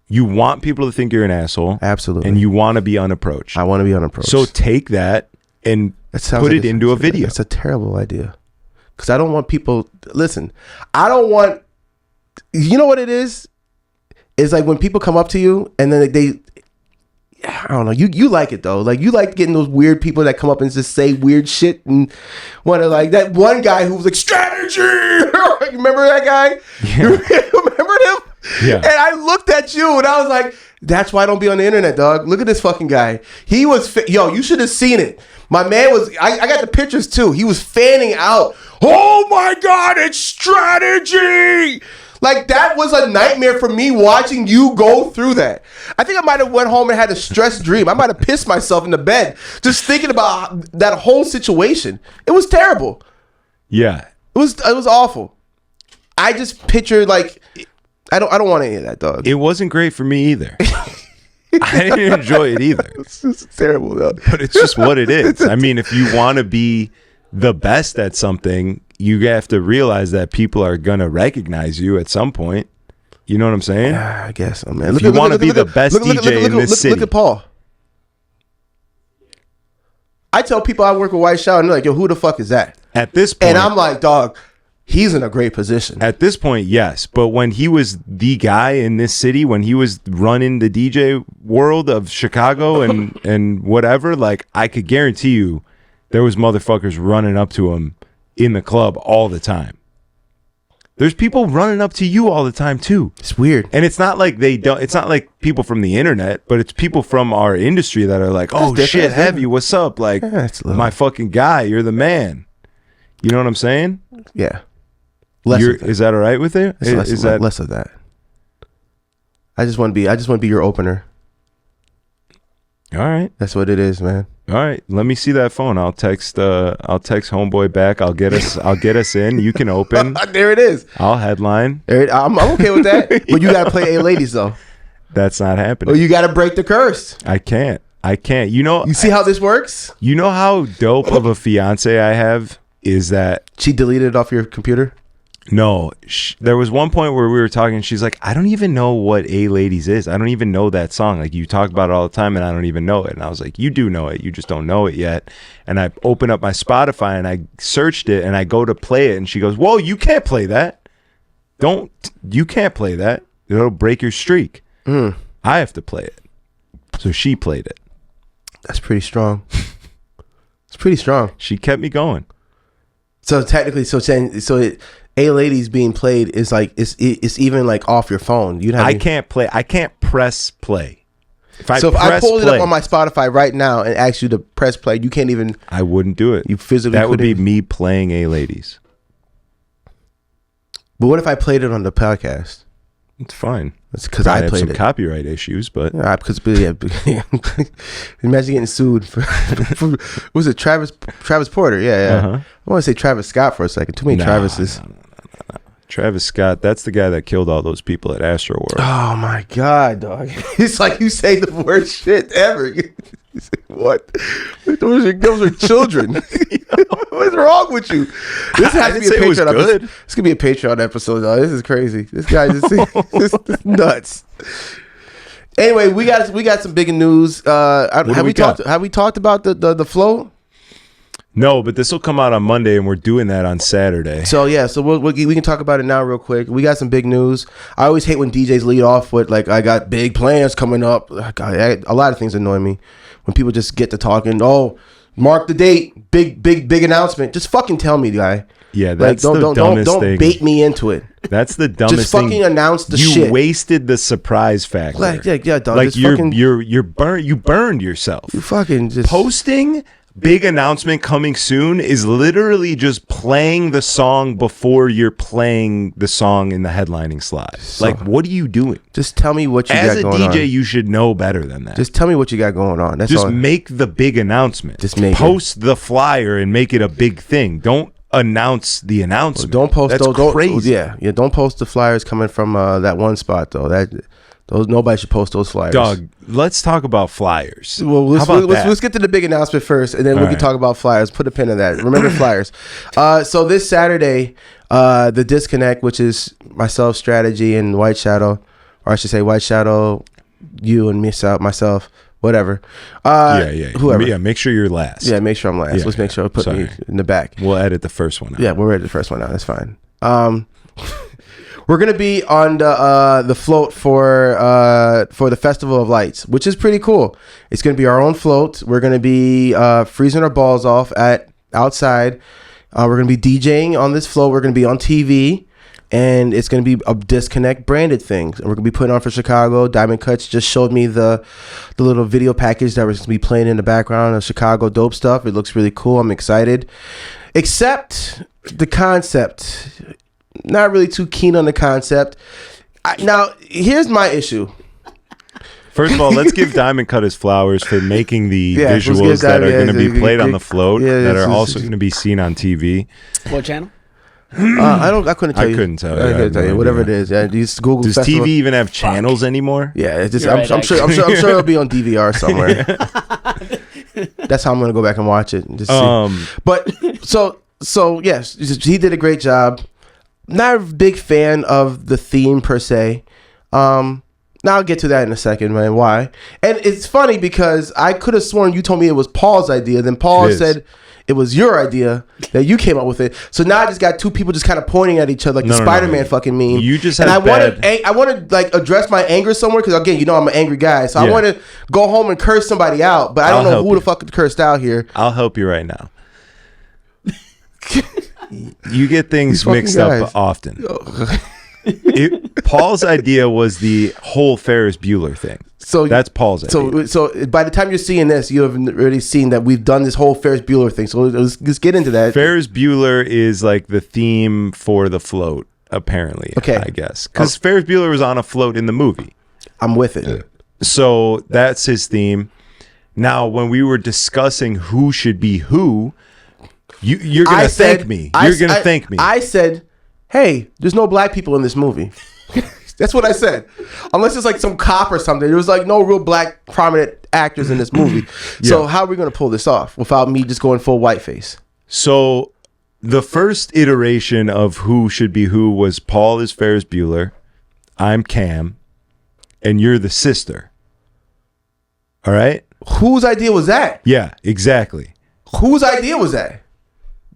You want people to think you're an asshole, absolutely, and you want to be unapproached. I want to be unapproached. So take that and put it into a video. That's a terrible idea, because I don't want people. Listen, I don't want. You know what it is? It's like when people come up to you and then they. I don't know. You like it though. Like you like getting those weird people that come up and just say weird shit and want to like that one guy who was like strategy. You remember that guy? Yeah. Remember him? Yeah. And I looked at you and I was like, that's why I don't be on the internet, dog. Look at this fucking guy. He was you should have seen it. My man was. I got the pictures too. He was fanning out. Oh my God! It's strategy. Like, that was a nightmare for me watching you go through that. I think I might have went home and had a stress dream. I might have pissed myself in the bed just thinking about that whole situation. It was terrible. Yeah. It was awful. I just pictured, like, I don't want any of that, dog. It wasn't great for me either. I didn't enjoy it either. It's terrible, though. But it's just what it is. I mean, if you want to be the best at something, you have to realize that people are going to recognize you at some point. You know what I'm saying? Yeah, I guess so, man. If you want to be the best DJ in this city. Look at Paul. I tell people I work with White Shout, and they're like, yo, who the fuck is that? At this point. And I'm like, dog, he's in a great position. At this point, yes. But when he was the guy in this city, when he was running the DJ world of Chicago and whatever, like, I could guarantee you there was motherfuckers running up to him in the club all the time. There's people running up to you all the time too. It's weird. And it's not like it's not like people from the internet, but it's people from our industry that are like, oh shit, Heavy, what's up? Like, my fucking guy, you're the man. You know what I'm saying? Yeah. Is that all right with you? Is that less of that? I just want to be your opener. All right. That's what it is, man. All right, let me see that phone. I'll text homeboy back. I'll get us in. You can open. There it is. I'll headline. I'm okay with that. But you got to play A-Ladies though. That's not happening. Oh, you got to break the curse. I can't. You know. You see how this works? You know how dope of a fiance I have is that she deleted it off your computer? No, there was one point where we were talking. She's like, I don't even know what A-Ladies is. I don't even know that song. Like, you talk about it all the time, and I don't even know it. And I was like, you do know it. You just don't know it yet. And I open up my Spotify, and I searched it, and I go to play it. And she goes, whoa, you can't play that. You can't play that. It'll break your streak. I have to play it. So she played it. That's pretty strong. It's pretty strong. She kept me going. So technically, A-Ladies being played is like it's even like off your phone. I can't press play. If I pulled it up on my Spotify right now and asked you to press play, you can't even. I wouldn't do it. You physically. That would be me playing A-Ladies. But what if I played it on the podcast? It's fine. It's because I played some copyright issues, but imagine getting sued for was it Travis Porter? Yeah. Uh-huh. I want to say Travis Scott for a second. Too many Travises. No. Travis Scott, that's the guy that killed all those people at Astroworld. Oh my God, dog! It's like you say the worst shit ever. What? Those are children. What's wrong with you? This has to be a Patreon. This could be a Patreon episode, dog. This is crazy. This guy just nuts. Anyway, we got some big news. Have we talked about the flow? No, but this will come out on Monday, and we're doing that on Saturday. So yeah, we can talk about it now real quick. We got some big news. I always hate when DJs lead off with like, I got big plans coming up. A lot of things annoy me when people just get to talking. Oh, mark the date, big announcement. Just fucking tell me, guy. Yeah, that's the dumbest thing. Don't bait me into it. That's the dumbest thing. Just fucking announce the shit. You wasted the surprise factor. Like, yeah, dog. Like you burned yourself. You fucking just posting big announcement coming soon is literally just playing the song before you're playing the song in the headlining slide. Like, what are you doing? Just tell me what you got going on. As a DJ, you should know better than that. Just tell me what you got going on. That's just all. Make the big announcement. Just make post the flyer and make it a big thing. Don't announce the announcement. Don't post That's those. crazy. Yeah. Don't post the flyers coming from that one spot though. Nobody should post those flyers. Dog, let's talk about flyers. Well, let's get to the big announcement first, and then we can talk about flyers. Put a pin in that. Remember flyers. So this Saturday, the Disconnect, which is myself, Strategy, and White Shadow, or I should say White Shadow, you and myself, whatever. Whoever. Yeah, make sure you're last. Yeah, make sure I'm last. Let's make sure I put me in the back. We'll edit the first one out. Yeah, we'll edit the first one out. That's fine. We're gonna be on the float for the Festival of Lights, which is pretty cool. It's gonna be our own float. We're gonna be freezing our balls off outside. We're gonna be DJing on this float. We're gonna be on TV, and it's gonna be a Disconnect branded thing. And we're gonna be putting on for Chicago. Diamond Cuts just showed me the little video package that was gonna be playing in the background of Chicago dope stuff. It looks really cool. I'm excited. Except the concept. Not really too keen on the concept. Now, here's my issue. First of all, let's give Diamond Cut his flowers for making the visuals that are going to be played on the float that are also going to be seen on TV. What channel? I couldn't tell you. I couldn't tell you. I couldn't tell you. Whatever it is. Yeah, these Google. Does Festival. TV even have channels anymore? Yeah, it's just, I'm sure it'll be on DVR somewhere. That's how I'm gonna go back and watch it and just see. But so yes, he did a great job. not a big fan of the theme per se. Now I'll get to that in a second, man. Why? And it's funny because I could have sworn you told me it was Paul's idea. Then Paul said it was your idea that you came up with it. So now I just got two people just kind of pointing at each other like the Spider-Man fucking meme. You just and had I want to like address my anger somewhere because again, you know I'm an angry guy. So I want to go home and curse somebody out, but I don't know who the fuck cursed out here. I'll help you right now. You get things mixed up often. Paul's idea was the whole Ferris Bueller thing. So that's Paul's idea. So by the time you're seeing this, you have already seen that we've done this whole Ferris Bueller thing. So let's get into that. Ferris Bueller is like the theme for the float, apparently. Okay, I guess because Ferris Bueller was on a float in the movie. I'm with it. So that's his theme. Now, when we were discussing who should be who, you're gonna thank me. You're gonna thank me. I said, hey, there's no black people in this movie. That's what I said. Unless it's like some cop or something. There was like no real black prominent actors in this movie. So how are we going to pull this off without me just going full whiteface? So the first iteration of who should be who was Paul is Ferris Bueller, I'm Cam, and you're the sister. All right? Whose idea was that? Yeah, exactly. Whose idea was that?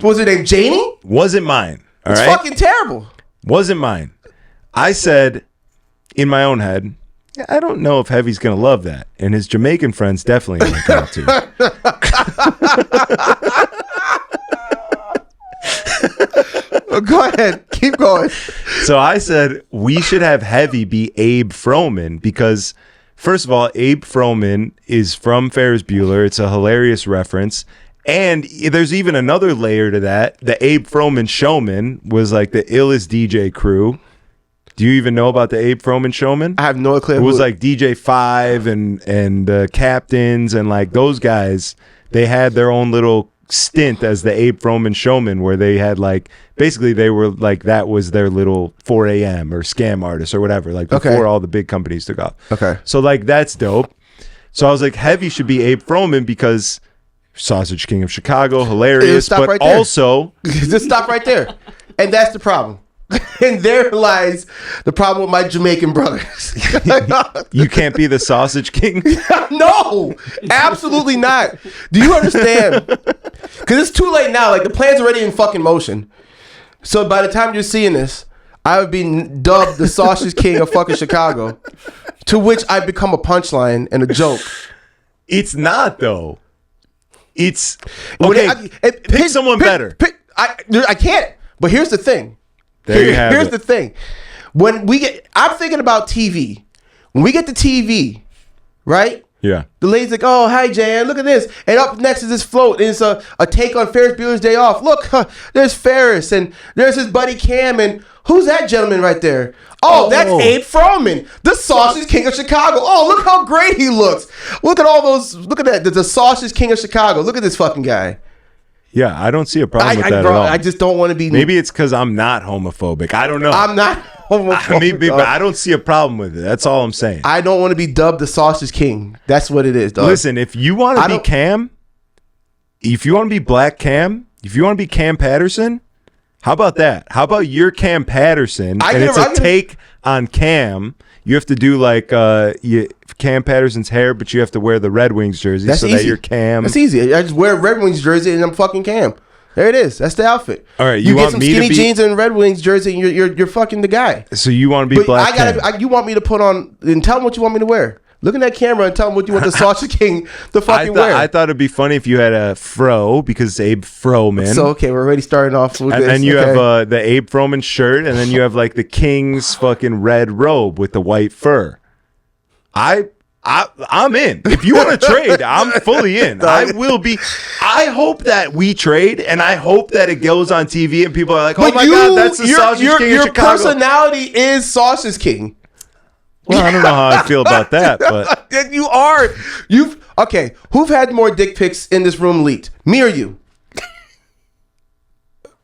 Was it named Janie? Wasn't mine. All right? It's fucking terrible. Wasn't mine. I said in my own head, I don't know if Heavy's going to love that. And his Jamaican friends definitely ain't going to. Go ahead. Keep going. So I said we should have Heavy be Abe Froman because, first of all, Abe Froman is from Ferris Bueller. It's a hilarious reference. And there's even another layer to that. The Abe Froman Showman was like the illest DJ crew. Do you even know about the Abe Froman Showman? I have no clue. It was like DJ Five and Captains and like those guys. They had their own little stint as the Abe Froman Showman where they had like basically they were like that was their little 4 a.m. or scam artists or whatever like before all the big companies took off. Okay. So like that's dope. So I was like Heavy should be Abe Froman because Sausage King of Chicago, hilarious, but right also just stop right there. And that's the problem. And there lies the problem with my Jamaican brothers. You can't be the Sausage King? No, absolutely not. Do you understand? Because it's too late now. Like the plan's already in fucking motion. So by the time you're seeing this, I would be dubbed the Sausage King of fucking Chicago. To which I become a punchline and a joke. It's not though. It's okay. Pick someone better. I can't. But here's the thing. Here's the thing. When we get, I'm thinking about TV. When we get to TV, right? Yeah. The lady's like, oh, hi, Jan, look at this. And up next is this float. And it's a take on Ferris Bueller's Day Off. Look, there's Ferris and there's his buddy Cam. And who's that gentleman right there? Oh, that's Abe Froman, the Sausage King of Chicago. Oh, look how great he looks. Look at all those. Look at that. The Sausage King of Chicago. Look at this fucking guy. Yeah, I don't see a problem with that at all. I just don't want to be. Maybe it's because I'm not homophobic. I don't know. I'm not homophobic. But I don't see a problem with it. That's all I'm saying. I don't want to be dubbed the Sausage King. That's what it is, dog. Listen, if you want to be Cam, if you want to be Black Cam, if you want to be Cam Patterson, how about that? How about you're Cam Patterson and it's a take on Cam? You have to do like Cam Patterson's hair, but you have to wear the Red Wings jersey that you're Cam. That's easy. I just wear a Red Wings jersey and I'm fucking Cam. There it is. That's the outfit. All right, you get some skinny jeans and Red Wings jersey and you're fucking the guy. So you want to be Black Cam. You want me to put on and tell them what you want me to wear. Look at that camera and tell them what you want the Sausage King to fucking wear. I thought it'd be funny if you had a fro because it's Abe Froman. So okay, we're already starting off with this. And then you have the Abe Froman shirt, and then you have like the King's fucking red robe with the white fur. I'm in. If you want to trade, I'm fully in. I will be. I hope that we trade, and I hope that it goes on TV and people are like, "Oh my God, that's the Sausage King of Chicago." Your personality is Sausage King. Well, I don't know how I feel about that, but you are. Okay. Who've had more dick pics in this room leaked? Me or you?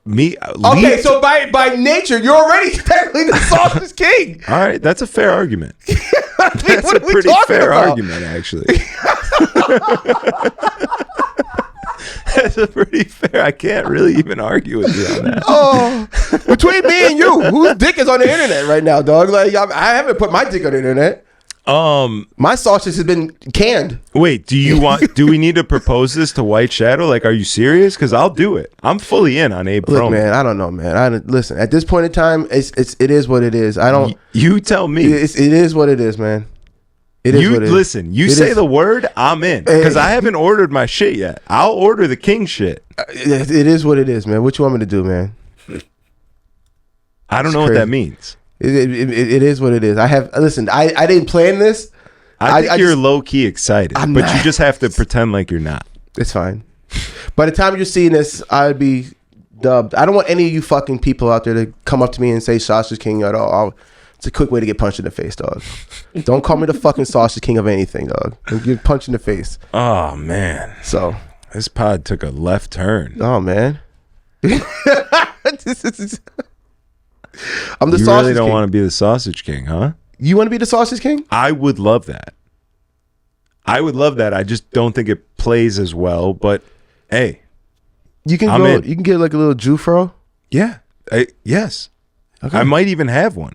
Me. Okay, so by nature, you're already technically the Sausage King. All right, that's a fair argument. That's a pretty fair argument, actually. That's a pretty fair. I can't really even argue with you on that. Oh, between me and you, whose dick is on the internet right now, dog? Like I haven't put my dick on the internet. My sausage has been canned. Wait, do we need to propose this to White Shadow? Like, are you serious? Because I'll do it. I'm fully in on Abe Look, Froman. man, I don't know, man. Listen, at this point in time, it is what it is. I don't. You tell me. It is what it is, man. It is what it is. Listen, you It say is. the word, I'm in. Because I haven't ordered my shit yet. I'll order the king shit. It is what it is, man. What you want me to do, man? I don't know what that means. It is what it is. Listen. I didn't plan this. I think I you're just- low key excited, I'm but not. you just have to pretend like you're not. It's fine. By the time you're seeing this, I'd be dubbed. I don't want any of you fucking people out there to come up to me and say Sausage King at all. It's a quick way to get punched in the face, dog. Don't call me the fucking Sausage King of anything, dog. You'll get punched in the face. Oh man, So, this pod took a left turn. oh man. This is- I'm the You Sausage really don't King. want to be the Sausage King, huh? You want to be the Sausage King? I would love that. I just don't think it plays as well. But hey, You can I'm go. in. You can get like a little Jew fro. yeah, yes, Okay. I might even have one.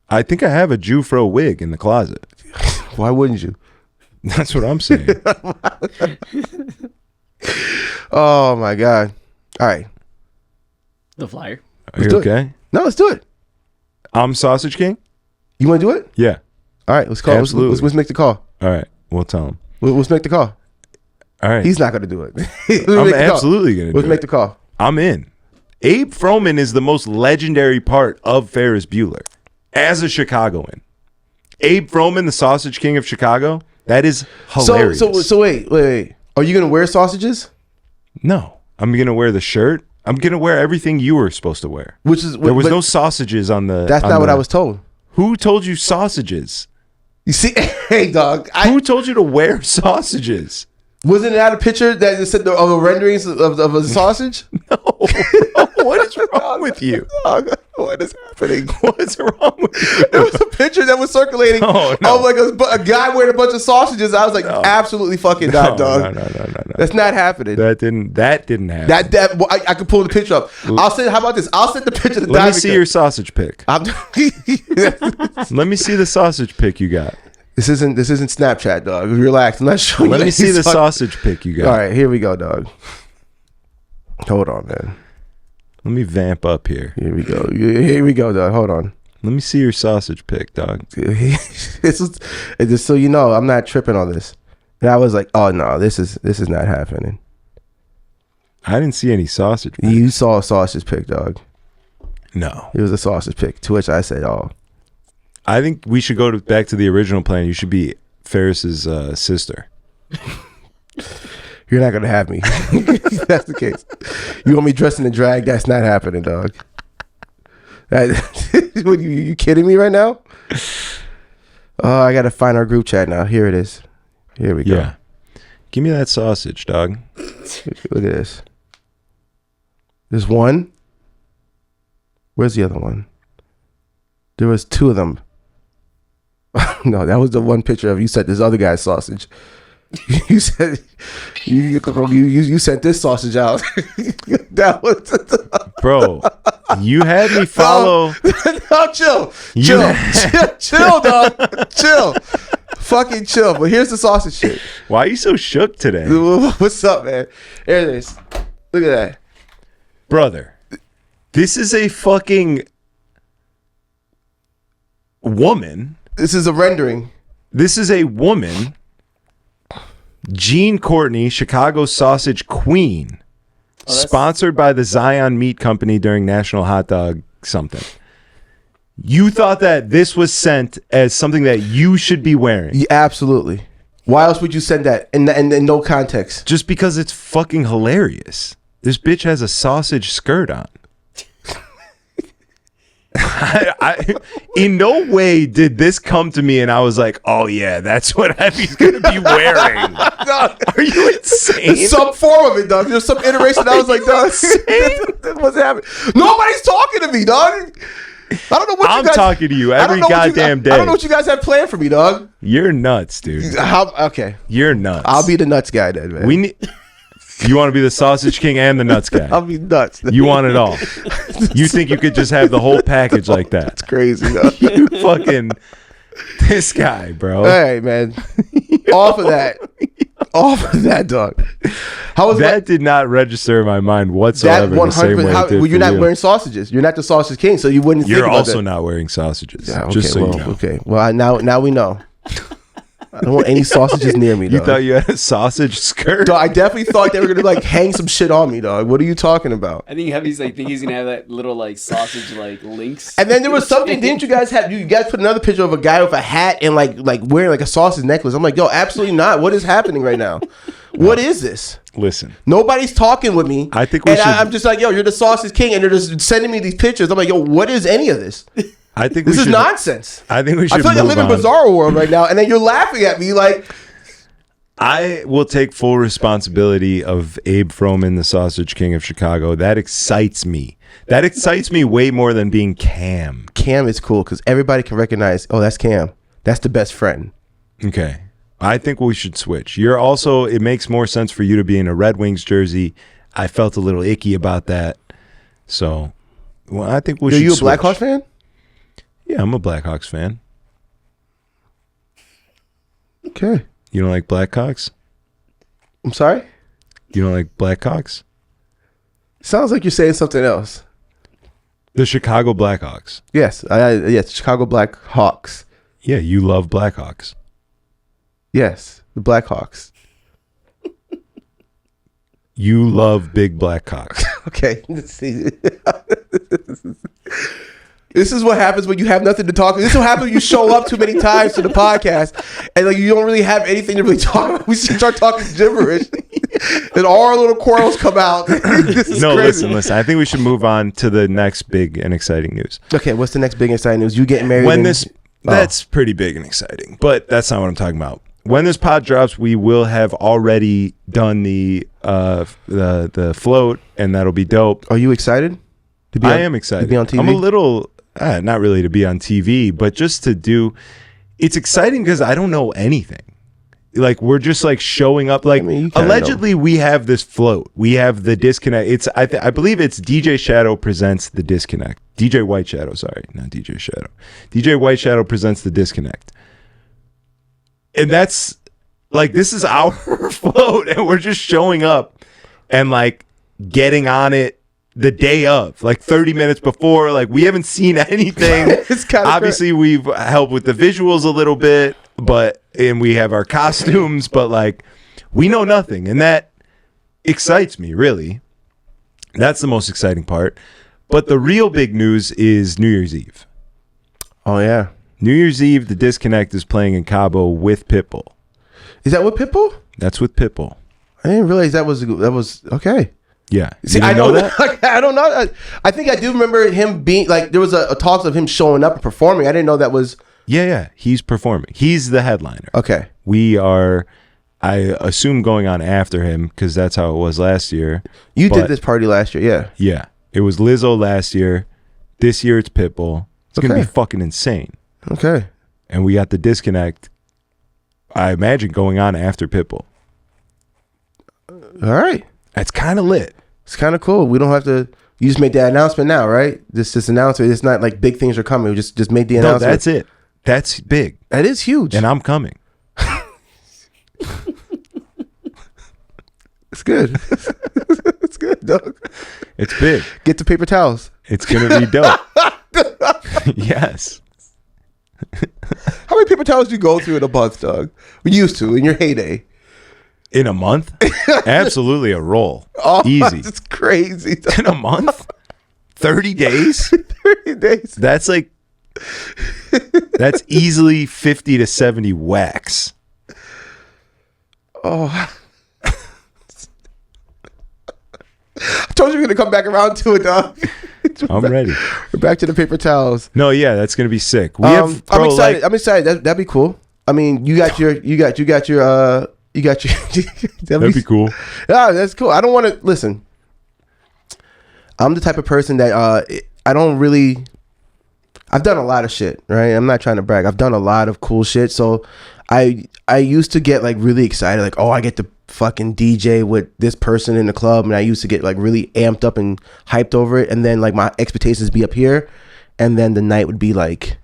I think I have a Jufro wig in the closet. Why wouldn't you? That's what I'm saying. Oh my god! All right, The flyer. Are you do it. okay? no, let's do it. I'm Sausage King? You want to do it? Yeah. All right, let's call. Absolutely. Let's make the call. All right. We'll tell him. Let's make the call. All right. He's not going to do it. I'm absolutely going to do Let's make it. the call. I'm in. Abe Froman is the most legendary part of Ferris Bueller as a Chicagoan. Abe Froman, the Sausage King of Chicago, that is hilarious. So wait. Are you going to wear sausages? No. I'm going to wear the shirt. I'm going to wear everything you were supposed to wear. Which is There was but no sausages on the... That's on not what the- I was told. Who told you sausages? You see, hey dog, Who told you to wear sausages? wasn't that a picture that said of a renderings of a sausage? No. What is wrong with you? Dog, what is happening? What's wrong with you? There was a picture that was circulating Oh, no. of like a guy wearing a bunch of sausages. I was like, absolutely fucking not, dog. No. That's not happening. That didn't happen. Well, I could pull the picture up. I'll send. How about this? I'll send the picture to Let me see your sausage pic. Let me see the sausage pic you got. This isn't Snapchat, dog. Relax. I'm not showing Let you me see the fuck- sausage pic you got. All right, here we go, dog. Hold on, man. Let me vamp up here. Here we go. Here we go, dog. Hold on. Let me see your sausage pic, dog. This is just so you know, I'm not tripping on this. And I was like, oh no, this is not happening. I didn't see any sausage pic. You saw a sausage pic, dog. No. It was a sausage pic. To which I said, oh. I think we should go back to the original plan. You should be Ferris's sister. You're not gonna have me. That's the case. You want me dressed in a drag? That's not happening, dog. What, you kidding me right now? Oh, I gotta find our group chat now. Here it is. Here we go. Yeah. Give me that sausage, dog. Look at this. There's one. Where's the other one? There was two of them. No, that was the one picture of you said this other guy's sausage. You said you sent this sausage out. That was Bro, you had me follow. No, chill, dog. Chill. Fucking chill. But here's the sausage shit. Why are you so shook today? What's up, man? There it is. Look at that. Brother, this is a fucking woman. This is a rendering. This is a woman, Jean Courtney, Chicago sausage queen, sponsored by the Zion Meat Company during National Hot Dog something. You thought that this was sent as something that you should be wearing. Yeah, absolutely. Why else would you send that in no context? Just because it's fucking hilarious. This bitch has a sausage skirt on. I in no way did this come to me and I was like, oh yeah, that's what Effie's gonna be wearing. Are you insane? Some form of it, dog. There's some iteration. I was like, dog, what's happening? Nobody's talking to me, dog. I don't know what I'm you guys, talking to you I don't every know what you goddamn guys- day. I don't know what you guys have planned for me, dog. You're nuts, dude. Okay, You're nuts. I'll be the nuts guy then, man. We need You want to be the sausage king and the nuts guy. I'll be nuts. You want it all. You think you could just have the whole package like that? It's crazy, though. You fucking this guy, bro. Hey, man. Off of that, dog. How was that? Did not register in my mind whatsoever. That the same way it did you're for not you. wearing sausages. You're not the sausage king, so you wouldn't. You're think about also that. not wearing sausages. Yeah, okay, just so you know. Okay. Well, now we know. I don't want any sausages near me, dog. You thought you had a sausage skirt? Dog, I definitely thought they were gonna like hang some shit on me, dog. What are you talking about? I think Heavy's like think he's gonna have that little like sausage like links. And then there was something. Didn't you guys have? You guys put another picture of a guy with a hat and like wearing like a sausage necklace. I'm like, yo, absolutely not. What is happening right now? What is this? Listen, nobody's talking with me. I think we should. I'm just like, yo, you're the sausage king, and they're just sending me these pictures. I'm like, yo, what is any of this? I think this is nonsense. I think we should. I feel like I live in a bizarre world right now, and then you're laughing at me like. I will take full responsibility of Abe Froman, the Sausage King of Chicago. That excites me. That excites me way more than being Cam. Cam is cool because everybody can recognize, oh, that's Cam. That's the best friend. Okay. I think we should switch. You're also, it makes more sense for you to be in a Red Wings jersey. I felt a little icky about that. So, well, I think we should switch. Are you a Blackhawks fan? Yeah, I'm a Blackhawks fan. Okay. You don't like Blackhawks? I'm sorry? You don't like Blackhawks? Sounds like you're saying something else. The Chicago Blackhawks. Yes. Yes, Chicago Blackhawks. Yeah, you love Blackhawks. Yes, the Blackhawks. You love big Blackhawks. Okay. This is what happens when you have nothing to talk. This is what happens when you show up too many times to the podcast and like you don't really have anything to really talk about. We start talking gibberish, and all our little quarrels come out. This is crazy. Listen. I think we should move on to the next big and exciting news. Okay, what's the next big and exciting news? You getting married? That's pretty big and exciting, but that's not what I'm talking about. When this pod drops, we will have already done the float, and that'll be dope. Are you excited? I am excited. To be on TV? I'm a little, not really to be on TV, but just to do. It's exciting because I don't know anything. Like we're just like showing up. Like allegedly, we have this float. We have the disconnect. It's I believe it's DJ Shadow presents the disconnect. DJ White Shadow, sorry, not DJ Shadow. DJ White Shadow presents the disconnect. And that's like, this is our float, and we're just showing up and like getting on it the day of, like 30 minutes before. Like we haven't seen anything. It's kind of obviously we've helped with the visuals a little bit, and we have our costumes, but like we know nothing, and that excites me really. That's the most exciting part. But the real big news is New Year's Eve. Oh yeah. New Year's Eve, the disconnect is playing in Cabo with Pitbull. Is that with Pitbull? That's with Pitbull. I didn't realize that was okay. Yeah. See, I know that. I don't know. I think I do remember him being like there was a talks of him showing up and performing. I didn't know that was. Yeah. He's performing. He's the headliner. Okay. We are, I assume, going on after him because that's how it was last year. You did this party last year, yeah. Yeah. It was Lizzo last year. This year it's Pitbull. It's going to be fucking insane. Okay. And we got the disconnect, I imagine, going on after Pitbull. All right. That's kind of lit. It's kind of cool. We don't have to. You just made that announcement now, right? This announcement. It's not like big things are coming. We just made the announcement. No, that's it. That's big. That is huge. And I'm coming. It's good. It's good, dog. It's big. Get the paper towels. It's gonna be dope. Yes. How many paper towels do you go through in a month, dog? We used to in your heyday. In a month? Absolutely a roll. Oh, easy. It's crazy. Dog. In a month? 30 days? 30 days. That's like, that's easily 50 to 70 wax. Oh. I told you we were going to come back around to it, dog. I'm ready. We're back to the paper towels. No, yeah, that's going to be sick. We have I'm excited. I'm excited. That'd be cool. I mean, you got your that'd be cool. Yeah, that's cool. I don't want to listen. I'm the type of person that I don't really. I've done a lot of shit, right? I'm not trying to brag. I've done a lot of cool shit, so I used to get like really excited, like, oh, I get to fucking DJ with this person in the club, and I used to get like really amped up and hyped over it, and then like my expectations be up here, and then the night would be like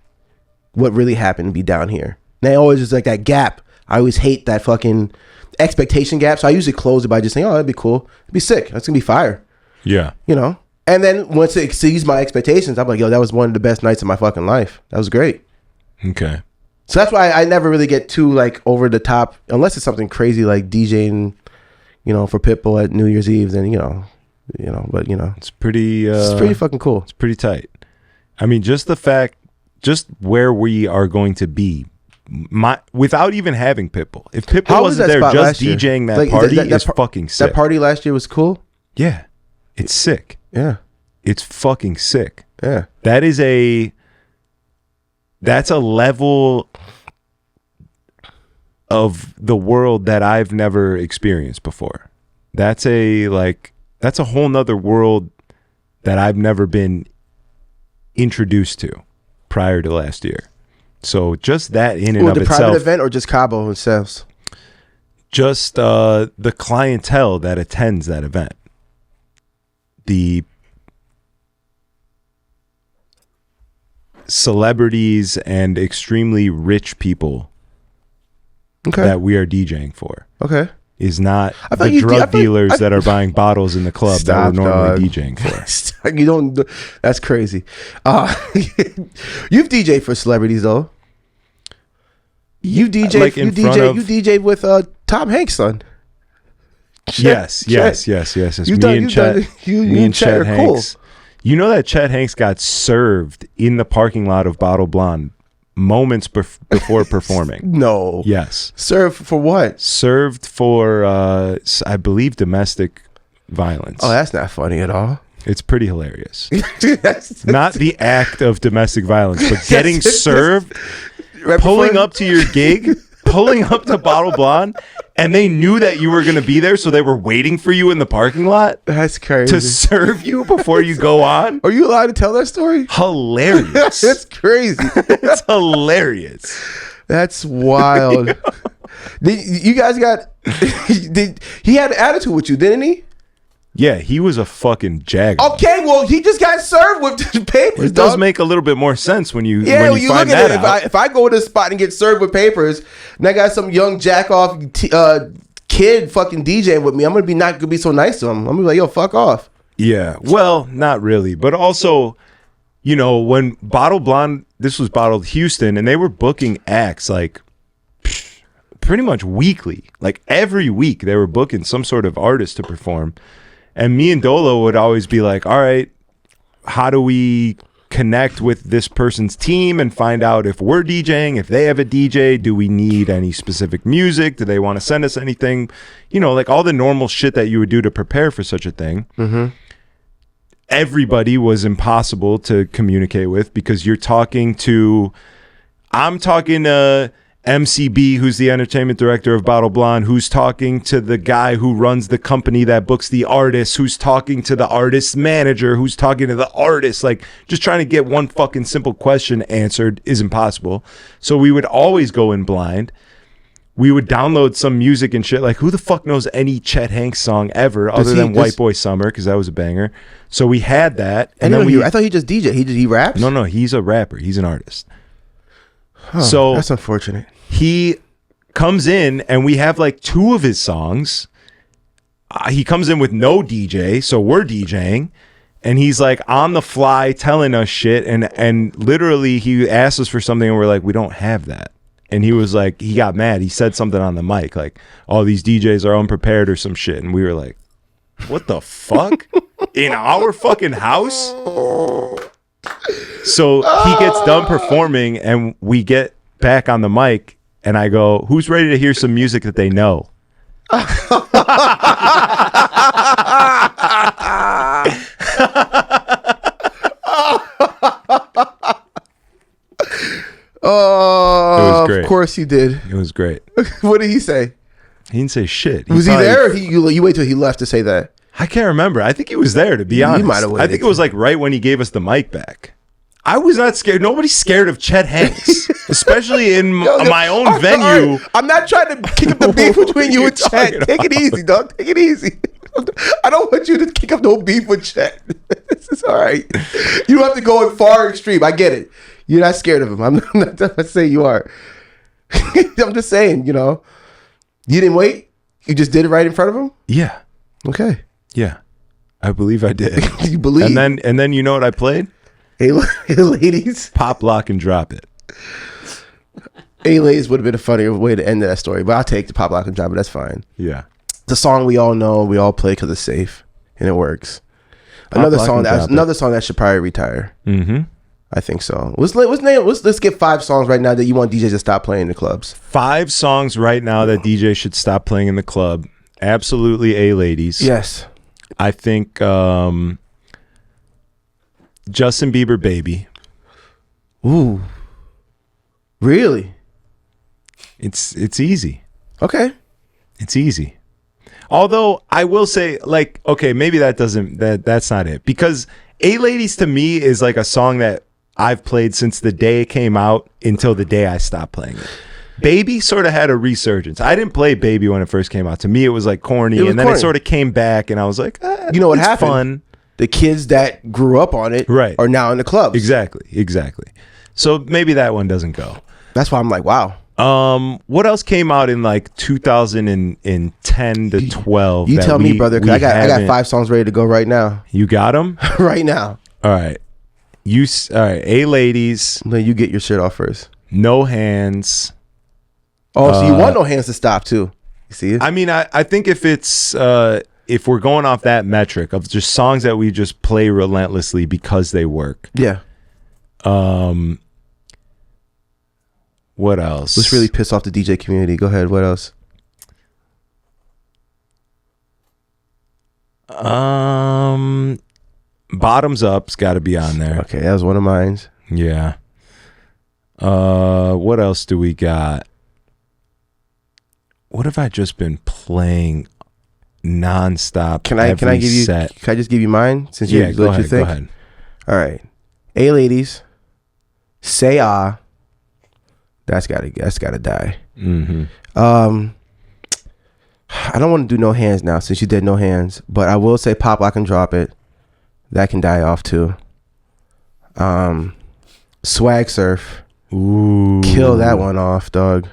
what really happened would be down here. And I always just like that gap. I always hate that fucking expectation gap, so I usually close it by just saying, oh, that'd be cool, it'd be sick, that's gonna be fire. Yeah, you know. And then once it exceeds my expectations, I'm like, yo, that was one of the best nights of my fucking life. That was great. Okay. So that's why I never really get too like over the top, unless it's something crazy like DJing, you know, for Pitbull at New Year's Eve. Then but it's pretty fucking cool. It's pretty tight. I mean, just the fact, just where we are going to be, without even having Pitbull. If Pitbull wasn't there, just DJing that party is fucking sick. That party last year was cool. Yeah, it's sick. Yeah, it's fucking sick. Yeah, that's a level of the world that I've never experienced before. That's a whole nother world that I've never been introduced to prior to last year. So just that in and of itself. The private event or just Cabo themselves? Just the clientele that attends that event. The celebrities and extremely rich people that we are DJing for. Okay. Is not the drug dealers that are buying bottles in the club that we're normally DJing for. You don't. That's crazy. You've DJed for celebrities though. You DJ. Like you DJ with Tom Hanks' son. Yes. Me and Chet Hanks. Cool. You know that Chet Hanks got served in the parking lot of Bottle Blonde moments before performing. No. Yes. Served for what? Served for, I believe, domestic violence. Oh, that's not funny at all. It's pretty hilarious. Not the act of domestic violence, but getting served, pulling up to your gig, pulling up to Bottle Blonde, and they knew that you were going to be there, so they were waiting for you in the parking lot. That's crazy. To serve you before you go on. Are you allowed to tell that story? Hilarious. That's crazy. It's hilarious. That's wild. You guys got... he had an attitude with you, didn't he? Yeah, he was a fucking jag. Okay, well, he just got served with papers. It does make a little bit more sense when you find look at it. Out. If I go to this spot and get served with papers, and I got some young jack off kid fucking DJing with me, I'm not gonna be so nice to him. I'm gonna be like, yo, fuck off. Yeah, well, not really, but also, you know, when Bottle Blonde, this was Bottled Houston, and they were booking acts like pretty much weekly, like every week they were booking some sort of artist to perform. And me and Dolo would always be like, all right, how do we connect with this person's team and find out if we're DJing, if they have a DJ, do we need any specific music? Do they want to send us anything? You know, like all the normal shit that you would do to prepare for such a thing. Mm-hmm. Everybody was impossible to communicate with because I'm talking to MCB, who's the entertainment director of Bottle Blonde, who's talking to the guy who runs the company that books the artists, who's talking to the artist's manager, who's talking to the artist. Like, just trying to get one fucking simple question answered is impossible. So we would always go in blind. We would download some music and shit. Like, who the fuck knows any Chet Hanks song ever other than White Boy Summer, because that was a banger. So we had that. And then I thought he just DJ. He raps? No, he's a rapper. He's an artist. Huh, so that's unfortunate. He comes in and we have like 2 of his songs. He comes in with no DJ, so we're DJing, and he's like on the fly telling us shit, and literally he asked us for something and we're like, we don't have that. And he was like, he got mad. He said something on the mic like, all these DJs are unprepared or some shit, and we were like, what the fuck? In our fucking house? So he gets done performing and we get back on the mic and I go, who's ready to hear some music that they know? Oh, of course he did. It was great. What did he say? He didn't say shit. Was he there? Or you wait till he left to say that? I can't remember. I think he was there, to be honest. He might have waited. I think it was like right when he gave us the mic back. I was not scared. Nobody's scared of Chet Hanks, especially in my own venue. Right. I'm not trying to kick up the beef between you and Chet. Take it easy, dog. Take it easy. I don't want you to kick up no beef with Chet. This is all right. You don't have to go in far extreme. I get it. You're not scared of him. I'm not saying you are. I'm just saying, you know, you didn't wait. You just did it right in front of him. Yeah. Okay. Yeah. I believe I did. You believe? And then you know what I played? Hey, ladies. Pop, lock, and drop it. Hey, ladies would have been a funnier way to end that story, but I'll take the pop, lock, and drop it. That's fine. Yeah. It's a song we all know, we all play because it's safe and it works. Another song that should probably retire. Mm-hmm. I think so. Let's get 5 songs right now that you want DJs to stop playing in the clubs. 5 songs right now that DJ should stop playing in the club. Absolutely, A ladies. Yes. I think Justin Bieber, Baby. Ooh. Really? It's easy. Okay. It's easy. Although I will say, like, okay, maybe that's not it. Because A Ladies to me is like a song that I've played since the day it came out until the day I stopped playing it. Baby sort of had a resurgence. I didn't play Baby when it first came out. To me, it was like corny. And then it sort of came back and I was like, you know what happened? Fun. The kids that grew up on it are now in the clubs. Exactly. So maybe that one doesn't go. That's why I'm like, wow. What else came out in like 2010 to 12? You tell me, brother, because I got 5 songs ready to go right now. You got them? Right now. All right. All right. A Ladies. Then you get your shit off first. No Hands. Oh, so you want No Hands to stop too. You see it? I mean, I think if it's if we're going off that metric of just songs that we just play relentlessly because they work. Yeah. What else? Let's really piss off the DJ community. Go ahead. What else? Bottoms Up's got to be on there. Okay, that was one of mine. Yeah. What else do we got? What have I just been playing nonstop? Can I just give you mine since go ahead. Go ahead. All right. A Ladies. Say Ah. That's gotta die. Mm-hmm. I don't want to do No Hands now since you did No Hands, but I will say Pop, Lock, and Drop It. That can die off too. Swag Surf. Ooh. Kill that one off, dog.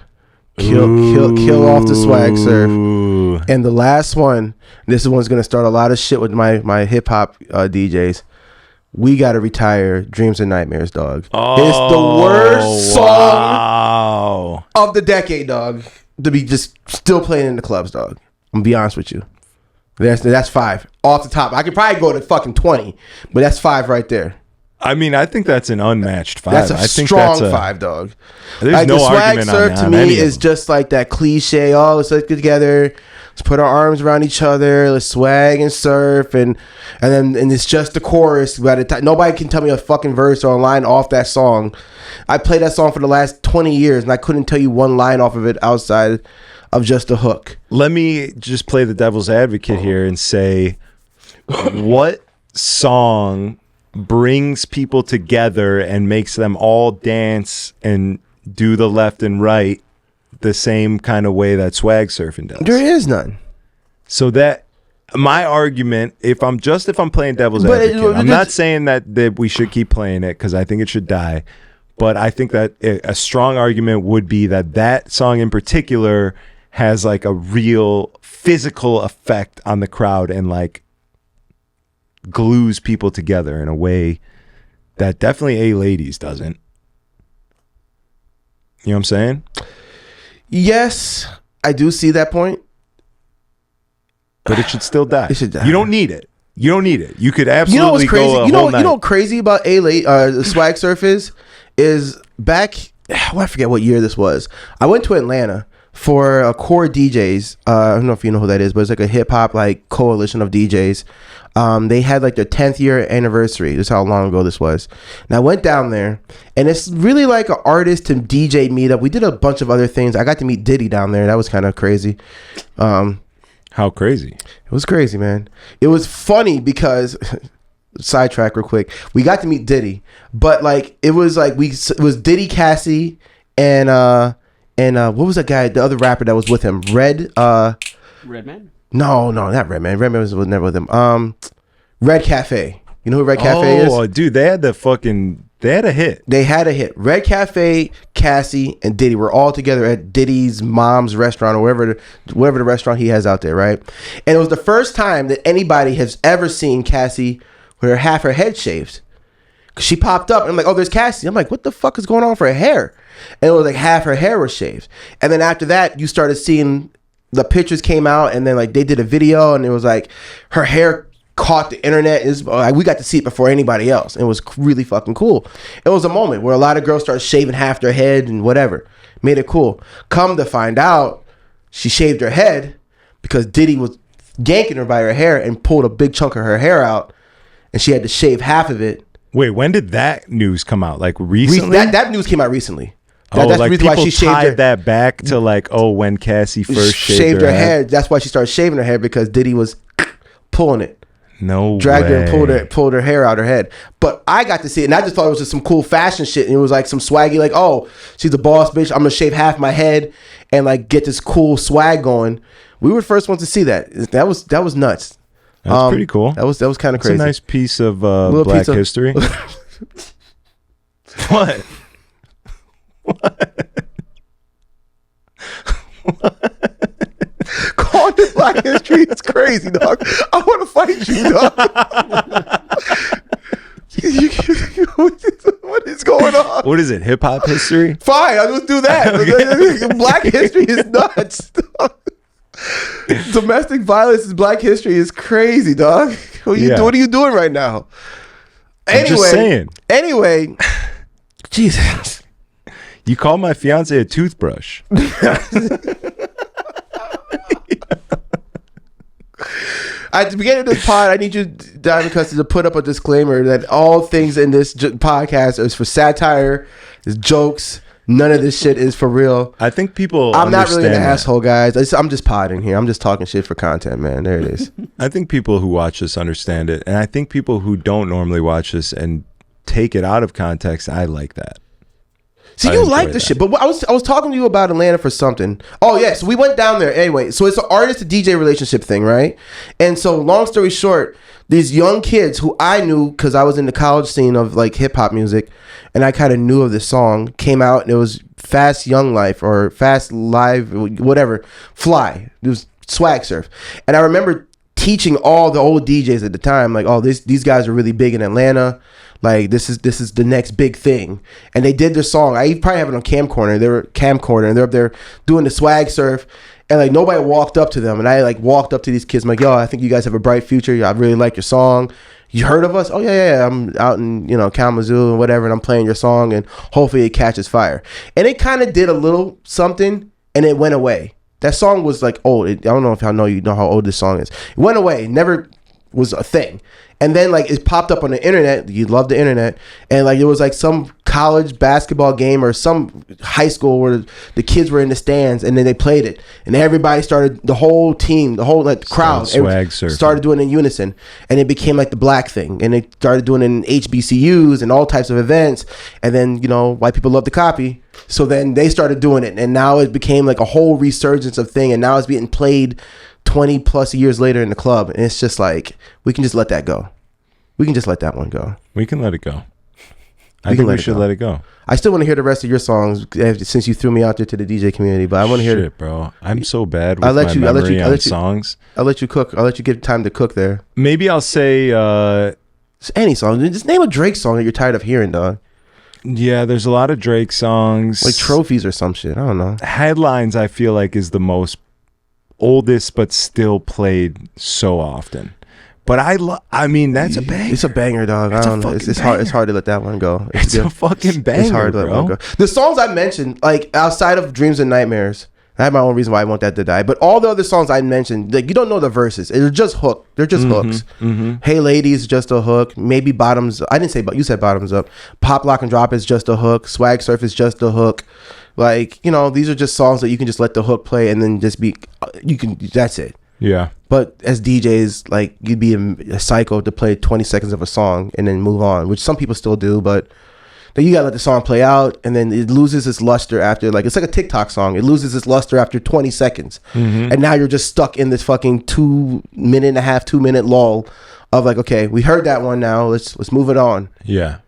Kill off the Swag Surf. And the last one, this one's gonna start a lot of shit with my hip hop DJs. We gotta retire Dreams and Nightmares, dog. Oh, it's the worst song of the decade, dog. To be just still playing in the clubs, dog. I'm gonna be honest with you. That's 5 off the top. I could probably go to fucking 20, but that's 5 right there. I mean, I think that's an unmatched 5. That's a I think strong 5, dog. There's like no the Swag argument Surf on to any me of is them. just like that cliche. Oh, let's get together. Let's put our arms around each other. Let's swag and surf, and it's just the chorus. By the time, nobody can tell me a fucking verse or a line off that song. I played that song for the last 20 years, and I couldn't tell you one line off of it outside of just the hook. Let me just play the devil's advocate here and say, what song brings people together and makes them all dance and do the left and right the same kind of way that Swag Surfing does? There is none. So that my argument, if I'm playing devil's advocate, I'm not saying that we should keep playing it because I think it should die, but I think that a strong argument would be that song in particular has like a real physical effect on the crowd and like glues people together in a way that definitely A Ladies doesn't. You know what I'm saying? Yes, I do see that point. But it should still die. It should die. You don't need it. You could absolutely go you know what's crazy about the Swag Surf is back, I forget what year this was. I went to Atlanta for a Core DJs. I don't know if you know who that is, but it's like a hip hop like coalition of DJs. They had like their 10th year anniversary. This is how long ago this was. And I went down there, and it's really like an artist to DJ meetup. We did a bunch of other things. I got to meet Diddy down there. That was kind of crazy. How crazy? It was crazy, man. It was funny because sidetrack real quick. We got to meet Diddy, but like it was Diddy, Cassie, and what was that guy? The other rapper that was with him, Redman? No, not Redman. Redman was never with him. Red Cafe. You know who Red Cafe is? Oh, dude, they had a hit. They had a hit. Red Cafe, Cassie, and Diddy were all together at Diddy's mom's restaurant or wherever the restaurant he has out there, right? And it was the first time that anybody has ever seen Cassie with half her head shaved. She popped up and I'm like, oh, there's Cassie. I'm like, what the fuck is going on for her hair? And it was like half her hair was shaved. And then after that, you started seeing the pictures came out, and then like they did a video, and it was like her hair caught the internet. We got to see it before anybody else. It was really fucking cool. It was a moment where a lot of girls started shaving half their head and whatever. Made it cool. Come to find out, she shaved her head because Diddy was yanking her by her hair and pulled a big chunk of her hair out, and she had to shave half of it. Wait, when did that news come out? Like recently? That news came out recently. That's like the reason why she tied that back to like, when Cassie first shaved her head. That's why she started shaving her head, because Diddy was pulling it. No dragged way. her and pulled her hair out her head. But I got to see it, and I just thought it was just some cool fashion shit. And it was like some swaggy, like, oh, she's a boss bitch. I'm gonna shave half my head and like get this cool swag going. We were the first ones to see that. That was nuts. That's pretty cool. That was kind of crazy. It's a nice piece of Black history. What? Calling it Black history is crazy, dog. I want to fight you, dog. What is going on? What is it? Hip hop history? Fine, I'll just do that. Okay. Black history is nuts. Domestic violence in Black history is crazy, dog. What are you doing right now? I'm just saying. Anyway, Jesus. You call my fiance a toothbrush. At the beginning of this pod, I need you, Diamond Custody, to put up a disclaimer that all things in this podcast is for satire, is jokes. None of this shit is for real. I think people I'm not really an that. asshole, guys. I'm just podding here. I'm just talking shit for content, man. There it is. I think people who watch this understand it. And I think people who don't normally watch this and take it out of context, I like that. See, you like this shit, but I was talking to you about Atlanta for something. Oh yeah, so we went down there anyway. So it's an artist to DJ relationship thing, right? And so long story short, these young kids who I knew because I was in the college scene of like hip hop music, and I kind of knew of this song, came out and it was Fast Young Life or Fast Live, whatever, Fly. It was Swag Surf, and I remember teaching all the old DJs at the time, like, oh, these guys are really big in Atlanta. Like this is the next big thing, and they did their song. I probably have it on camcorder. And they're up there doing the Swag Surf, and like nobody walked up to them. And I like walked up to these kids, I'm like, yo, I think you guys have a bright future. I really like your song. You heard of us? Oh yeah. I'm out in Kalamazoo and whatever, and I'm playing your song, and hopefully it catches fire. And it kind of did a little something, and it went away. That song was like old. I don't know if y'all know how old this song is. It went away. It never was a thing. And then like it popped up on the internet. You love the internet, and like it was like some college basketball game or some high school where the kids were in the stands, and then they played it, and everybody started, the whole team, the whole like crowd, started doing it in unison, and it became like the Black thing, and they started doing it in HBCUs and all types of events, and then white people love to copy, so then they started doing it, and now it became like a whole resurgence of thing, and now it's being played 20 plus years later in the club, and it's just like we can just let that go. We can just let that one go. We can let it go. I think we should let it go. I still want to hear the rest of your songs since you threw me out there to the DJ community, but I want to hear it, bro. I'm so bad with my memory on songs. I'll let you cook. I'll let you get time to cook there. Maybe I'll say any song. Just name a Drake song that you're tired of hearing, dog. Yeah, there's a lot of Drake songs. Like Trophies or some shit. I don't know. Headlines, I feel like, is the most oldest but still played so often. But I mean, that's a banger. It's a banger, dog. I don't know. It's hard to let that one go. It's a fucking banger, it's hard to let that one go. The songs I mentioned, like outside of Dreams and Nightmares, I have my own reason why I want that to die. But all the other songs I mentioned, like you don't know the verses. They're just hook. They're just hooks. Mm-hmm. Hey Ladies, just a hook. Maybe Bottoms. I didn't say, but you said Bottoms Up. Pop, Lock, and Drop is just a hook. Swag Surf is just a hook. Like these are just songs that you can just let the hook play and then just be. That's it. Yeah. But as DJs, like, you'd be a psycho to play 20 seconds of a song and then move on, which some people still do, but then you gotta let the song play out, and then it loses its luster after, like, it's like a TikTok song. It loses its luster after 20 seconds. And now you're just stuck in this fucking 2 minute lull of like, okay, we heard that one now, let's move it on. Yeah.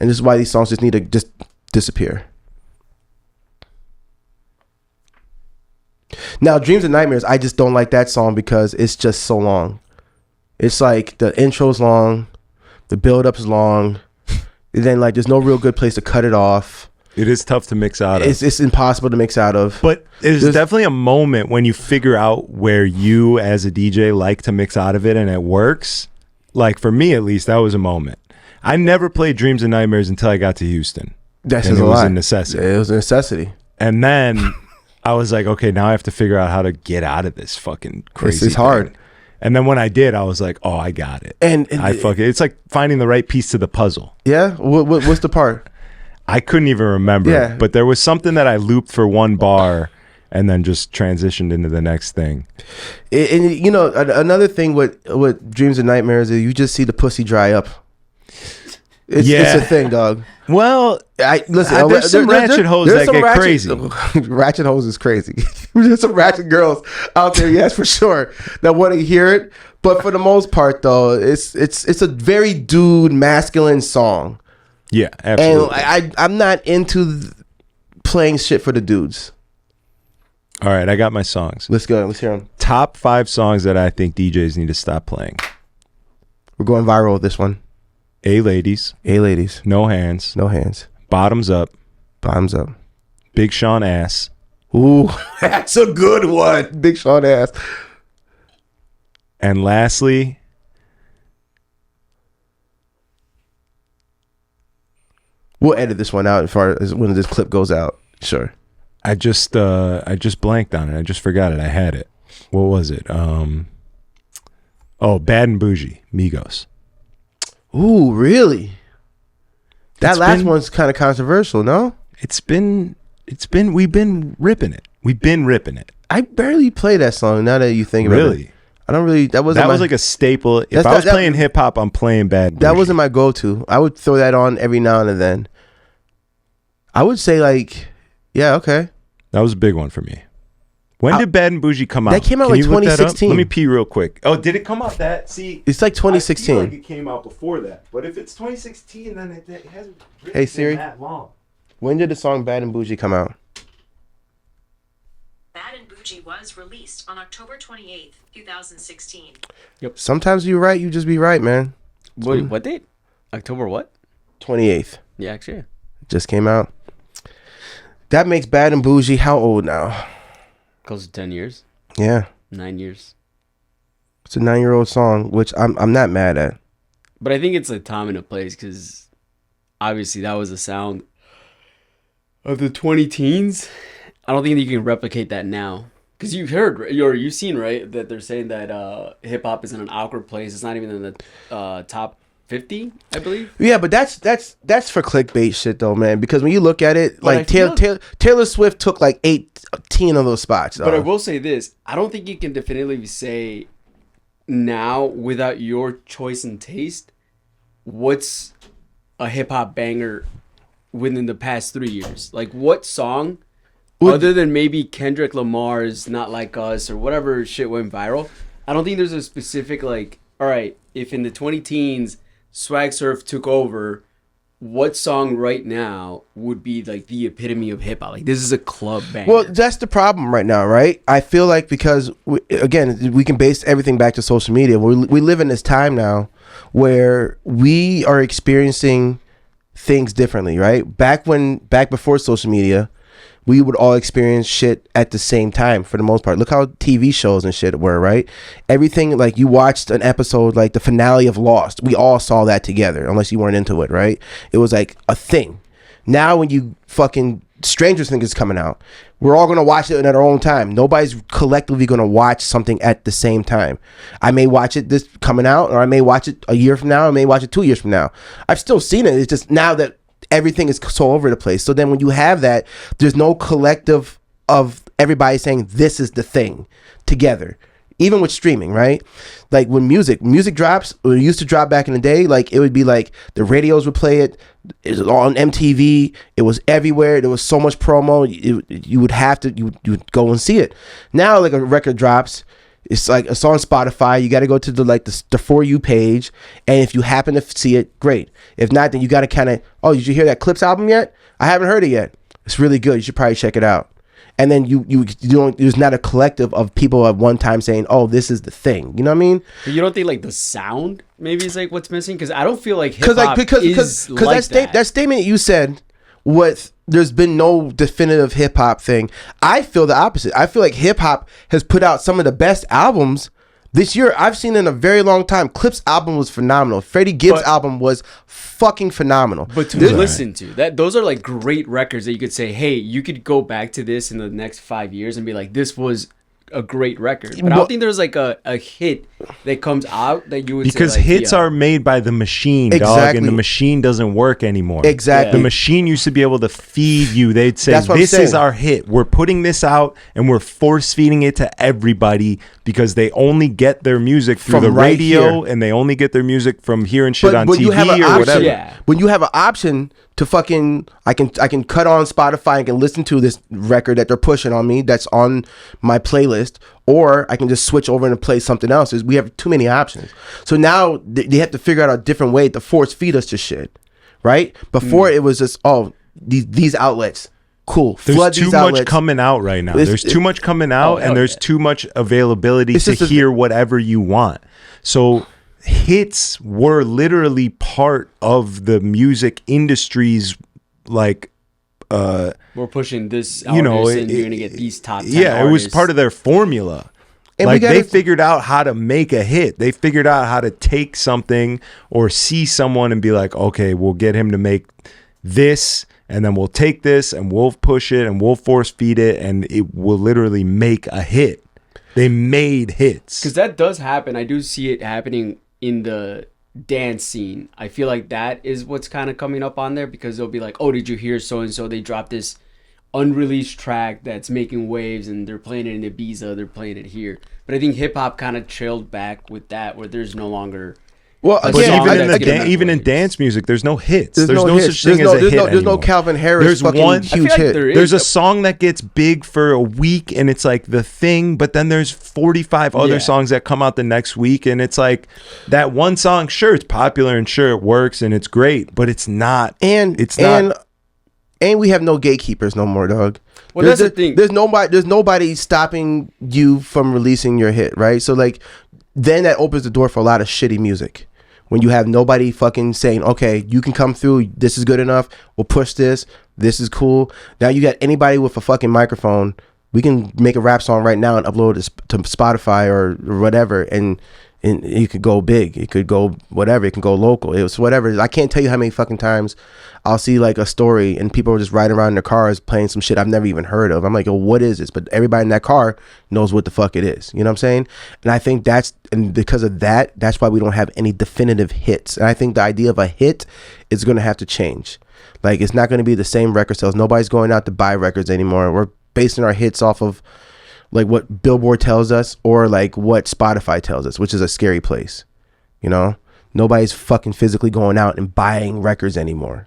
And this is why these songs just need to just disappear. Now, Dreams and Nightmares, I just don't like that song because it's just so long. It's like the intro's long, the build-up's long, and then like there's no real good place to cut it off. It is tough to mix out of. It's impossible to mix out of. But there's definitely a moment when you figure out where you as a DJ like to mix out of it and it works. Like for me at least, that was a moment. I never played Dreams and Nightmares until I got to Houston. That's and it was a necessity. It was a necessity. And then I was like, okay, now I have to figure out how to get out of this fucking crazy It's hard. thing. And then when I did, I was like, oh, I got it. And it's like finding the right piece to the puzzle. Yeah? What's the part? I couldn't even remember. Yeah. But there was something that I looped for one bar and then just transitioned into the next thing. And you know, another thing with Dreams and Nightmares is you just see the pussy dry up. It's a thing, dog. Well, listen. there's some ratchet hoes that get crazy. Ratchet hoes is crazy. There's some ratchet girls out there, yes, for sure, that want to hear it. But for the most part, though, it's a very dude masculine song. Yeah, absolutely. And I'm not into playing shit for the dudes. All right, I got my songs. Let's go. Let's hear them. Top 5 songs that I think DJs need to stop playing. We're going viral with this one. A Ladies. A Ladies. No Hands. No Hands. Bottoms Up. Bottoms Up. Big Sean Ass. Ooh, that's a good one. Big Sean Ass. And lastly, we'll edit this one out as far as when this clip goes out. Sure. I just blanked on it. I just forgot it. I had it. What was it? Bad and Bougie, Migos. Ooh, really? That last one's kind of controversial, no? We've been ripping it. We've been ripping it. I barely play that song now that you think about it. Really? I don't really, that was like a staple. If I was playing hip hop, I'm playing Bad and Bougie. That wasn't my go-to. I would throw that on every now and then. I would say like, yeah, okay. That was a big one for me. When did Bad and Bougie come out? That came out like 2016. Let me pee real quick. Oh, did it come out that? See, it's like 2016. I feel like it came out before that. But if it's 2016, then it hasn't really Hey Siri, been that long. When did the song Bad and Bougie come out? Bad and Bougie was released on October 28th, 2016. Yep. Sometimes you're right, you just be right, man. Wait, what date? October what? 28th. Yeah, actually. Just came out. That makes Bad and Bougie how old now? Close to 10 years. Yeah. 9 years. It's a 9-year-old song, which I'm not mad at. But I think it's a time and a place because obviously that was the sound of the 20 teens. I don't think you can replicate that now. Because you've heard, or you've seen, right, that they're saying that hip-hop is in an awkward place. It's not even in the top 50, I believe. Yeah, but that's for clickbait shit though, man. Because when you look at it, like Taylor Swift took like 18 of those spots. But I will say this: I don't think you can definitively say now, without your choice and taste, what's a hip hop banger within the past 3 years. Like, what song, other than maybe Kendrick Lamar's "Not Like Us" or whatever shit went viral, I don't think there's a specific like. All right, if in the 2010s Swag Surf took over, what song right now would be like the epitome of hip hop? Like, this is a club banger. Well, that's the problem right now, right? I feel like because we can base everything back to social media. We live in this time now where we are experiencing things differently, right? Back before social media, we would all experience shit at the same time for the most part. Look how TV shows and shit were, right? Everything, like, you watched an episode, like the finale of Lost. We all saw that together, unless you weren't into it, right? It was like a thing. Now when you fucking Stranger Things is coming out, we're all going to watch it at our own time. Nobody's collectively going to watch something at the same time. I may watch it this coming out, or I may watch it a year from now, I may watch it 2 years from now. I've still seen it. It's just now that everything is so over the place. So then when you have that, there's no collective of everybody saying this is the thing together. even with streaming, right? Like when music drops, or it used to drop back in the day, like it would be like the radios would play it. It was on MTV. It was everywhere. There was so much promo. You would have to you would go and see it. Now, like a record drops, it's like it's on Spotify. You got to go to the For You page, and if you happen to see it, great. If not, then you got to kind of, oh, did you hear that Clips album yet? I haven't heard it yet. It's really good. You should probably check it out. And then you don't. There's not a collective of people at one time saying, "Oh, this is the thing." You know what I mean? But you don't think like the sound maybe is like what's missing? Because I don't feel like hip hop is like that statement you said, what there's been no definitive hip hop thing. I feel the opposite. I feel like hip hop has put out some of the best albums this year I've seen in a very long time. Clips album was phenomenal. Freddie Gibbs album was fucking phenomenal. But to listen to that, those are like great records that you could say, hey, you could go back to this in the next 5 years and be like, this was a great record. But I don't think there's like a hit that comes out that you would because say like, hits are made by the machine, dog, and the machine doesn't work anymore. Exactly. The machine used to be able to feed you. They'd say, this is our hit. We're putting this out and we're force feeding it to everybody because they only get their music through the radio and they only get their music from hearing shit on TV or whatever. Yeah. When you have an option to fucking, I can cut on Spotify and can listen to this record that they're pushing on me that's on my playlist, or I can just switch over and play something else. We have too many options. So now they have to figure out a different way to force feed us to shit, right? Before it was just, oh, these outlets, cool. There's too much coming out right now. There's too much coming out, and there's too much availability to hear whatever you want. So hits were literally part of the music industry's like we're pushing this artist and you're gonna get these top 10 it was artists. part of their formula. And like they figured out how to make a hit. They figured out how to take something or see someone and be like, okay, we'll get him to make this, and then we'll take this and we'll push it and we'll force feed it, and it will literally make a hit. They made hits. Because that does happen. I do see it happening in the dance scene. I feel like that is what's kind of coming up on there, because they'll be like, oh, did you hear so and so? They dropped this unreleased track that's making waves and they're playing it in Ibiza, they're playing it here. But I think hip hop kind of trailed back with that, where there's no longer even in dance music, there's no hits. There's no such thing as a hit anymore. There's no Calvin Harris huge hit. There's a song that gets big for a week and it's like the thing, but then there's 45 other songs that come out the next week, and it's like that one song, sure, it's popular and sure it works and it's great, but it's not. And we have no gatekeepers no more, dog. Well, that's the thing. There's nobody stopping you from releasing your hit, right? So like, then that opens the door for a lot of shitty music. When you have nobody fucking saying, okay, you can come through, this is good enough, we'll push this is cool. Now you got anybody with a fucking microphone, we can make a rap song right now and upload it to Spotify or whatever, and it could go big, it could go whatever, it can go local, it was whatever. I can't tell you how many fucking times I'll see like a story and people are just riding around in their cars playing some shit I've never even heard of. I'm like, yo, what is this? But everybody in that car knows what the fuck it is. You know what I'm saying? And I think and because of that's why we don't have any definitive hits. And I think the idea of a hit is going to have to change. Like, it's not going to be the same record sales. Nobody's going out to buy records anymore. We're basing our hits off of like what Billboard tells us or like what Spotify tells us, which is a scary place. You know, nobody's fucking physically going out and buying records anymore.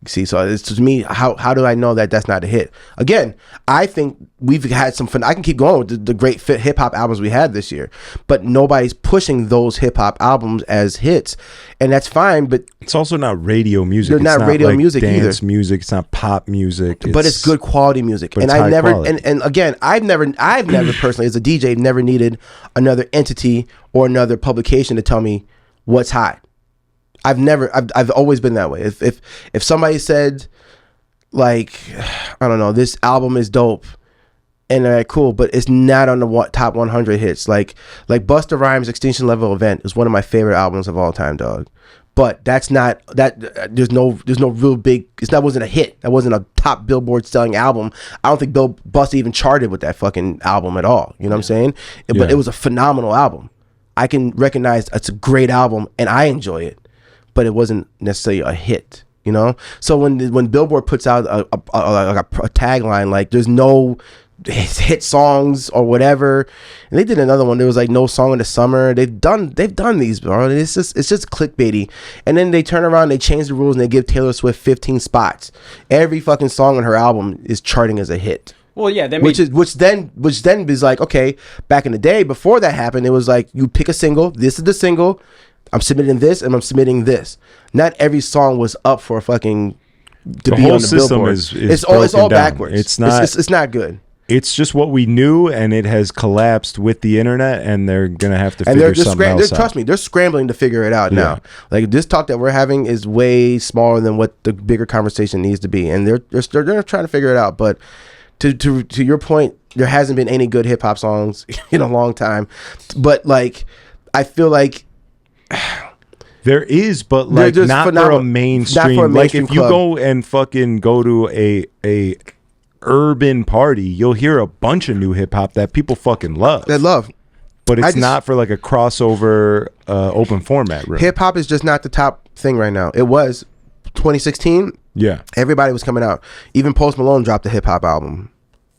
See, so it's to me, how do I know that that's not a hit? Again, I think we've had some fun. I can keep going with the great hip hop albums we had this year, but nobody's pushing those hip hop albums as hits, and that's fine. But it's also not radio music. They're not radio music either. Dance music. It's not pop music. But it's good quality music. And I never, and again, I've never personally as a DJ never needed another entity or another publication to tell me what's hot. I've always been that way. If somebody said, like, I don't know, this album is dope, and they're like, cool, but it's not on the top 100 hits. Like Busta Rhymes' Extinction Level Event is one of my favorite albums of all time, dog. But that's not that. There's no real big. That wasn't a hit. That wasn't a top Billboard selling album. I don't think Busta even charted with that fucking album at all. You know what I'm saying? But it was a phenomenal album. I can recognize it's a great album, and I enjoy it. But it wasn't necessarily a hit, you know? So when Billboard puts out a tagline like there's no hit songs or whatever. And they did another one. There was like No Song in the Summer. They've done these, bro. And it's just clickbaity. And then they turn around, they change the rules, and they give Taylor Swift 15 spots. Every fucking song on her album is charting as a hit. Well, yeah, which then is like, okay, back in the day before that happened, it was like you pick a single. This is the single. I'm submitting this, and I'm submitting this. Not every song was up for fucking to the be whole on the system Billboard. It's all down. backwards. It's not. It's not good. It's just what we knew, and it has collapsed with the internet, and they're gonna have to figure something else out. Trust me, they're scrambling to figure it out now. Like this talk that we're having is way smaller than what the bigger conversation needs to be, and they're trying to figure it out. But to your point, there hasn't been any good hip hop songs in a long time. But like, I feel like there is, but like not for a mainstream. Like if you go and fucking go to a urban party, you'll hear a bunch of new hip hop that people fucking love. But it's not for like a crossover open format room. Hip hop is just not the top thing right now. It was 2016. Yeah, everybody was coming out. Even Post Malone dropped a hip hop album.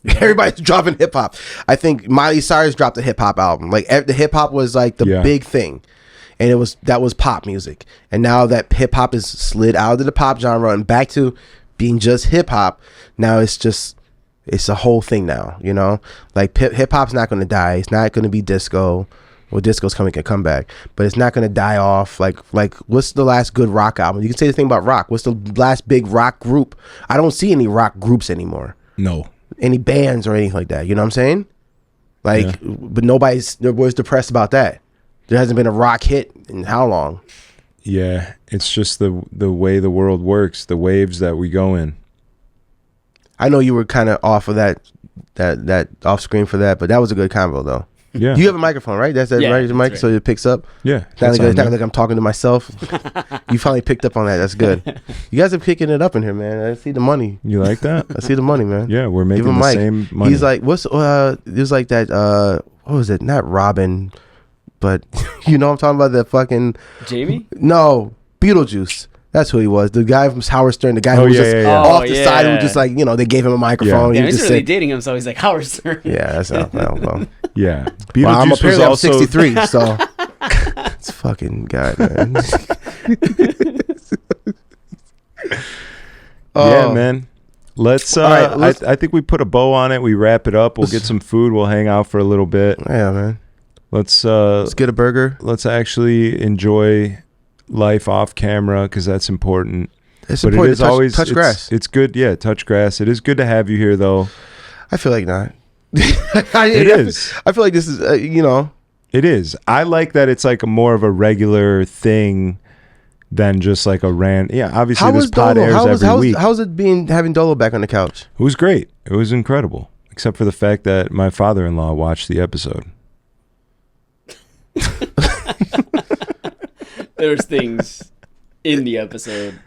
Everybody's dropping hip hop. I think Miley Cyrus dropped a hip hop album. Like the hip hop was like the big thing, and that was pop music. And now that hip hop is slid out of the pop genre and back to being just hip hop, now it's a whole thing now. You know, like hip hop's not going to die. It's not going to be disco. Well, disco's can come back, but it's not going to die off. Like what's the last good rock album? You can say the thing about rock. What's the last big rock group? I don't see any rock groups anymore. No. Any bands or anything like that. You know what I'm saying? Like, but nobody's depressed about that. There hasn't been a rock hit in how long? Yeah, it's just the way the world works, the waves that we go in. I know you were kind of off of that off screen for that, but that was a good combo though. Yeah, you have a microphone, right? That's right, your mic, right. So it picks up. Yeah, it's not like I'm talking to myself. You finally picked up on that. That's good. You guys are picking it up in here, man. I see the money. You like that? I see the money, man. Yeah, we're making the same money. He's like, what's it was like that. What was it? Not Robin, but you know what I'm talking about. That fucking Jamie? No, Beetlejuice. That's who he was. The guy from Howard Stern. The guy who was just off the side, who was just like, they gave him a microphone. Yeah, he's really dating him, so he's like Howard Stern. Yeah, that's how. Well. Yeah, Beetlejuice I'm 63, so it's fucking guy, man. Yeah, man. Let's. I think we put a bow on it. We wrap it up. We'll get some food. We'll hang out for a little bit. Yeah, man. Let's get a burger. Let's actually enjoy life off camera because that's important. It's important. It is always touch grass. It's good. Yeah, touch grass. It is good to have you here, though. I feel like not. It is. I feel like this is, It is. I like that it's like more of a regular thing than just like a rant. Yeah, obviously this pod airs every week. How's it having Dolo back on the couch? It was great. It was incredible, except for the fact that my father-in-law watched the episode. There's things in the episode.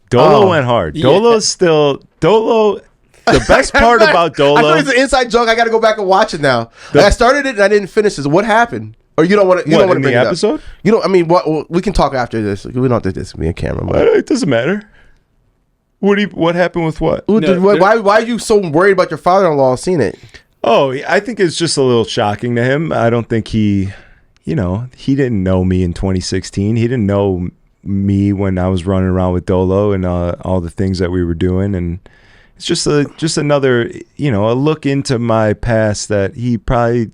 Dolo went hard. Dolo's still Dolo. The best part about Dolo. I thought it's an inside joke. I got to go back and watch it now. I started it and I didn't finish it. So what happened? Or you don't want to? You don't want to bring the episode? It up. You don't. I mean, what? We can talk after this. We don't have to this be a camera. But. It doesn't matter. What happened with what? Why are you so worried about your father-in-law seeing it? Oh, I think it's just a little shocking to him. I don't think he didn't know me in 2016. He didn't know me when I was running around with Dolo and all the things that we were doing, and it's just another a look into my past that he probably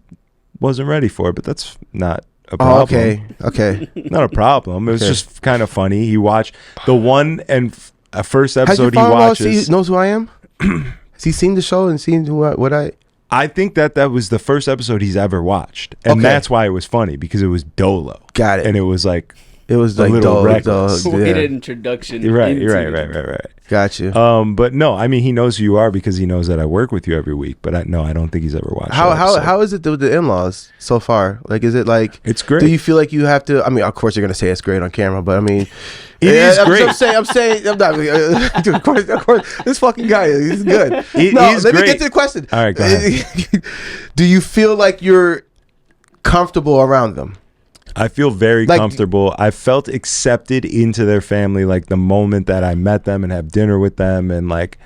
wasn't ready for. But that's not a problem. Oh, okay, not a problem. It was just kind of funny. He watched the one and first episode he watches. Knows who I am. Has he seen the show and seen what I? I think that was the first episode he's ever watched, and that's why it was funny because it was Dolo. Got it. And it was like a little reckless. Introduction. Right. Got you. But no, I mean he knows who you are because he knows that I work with you every week. But I don't think he's ever watched. How is it with the in-laws so far? Like, is it like it's great? Do you feel like you have to? I mean, of course you're gonna say it's great on camera, but I mean. It is great. I'm saying, I'm not. Of course, this fucking guy, he's good. Let me get to the question. All right, go ahead. Do you feel like you're comfortable around them? I feel very comfortable. I felt accepted into their family like the moment that I met them and have dinner with them, and like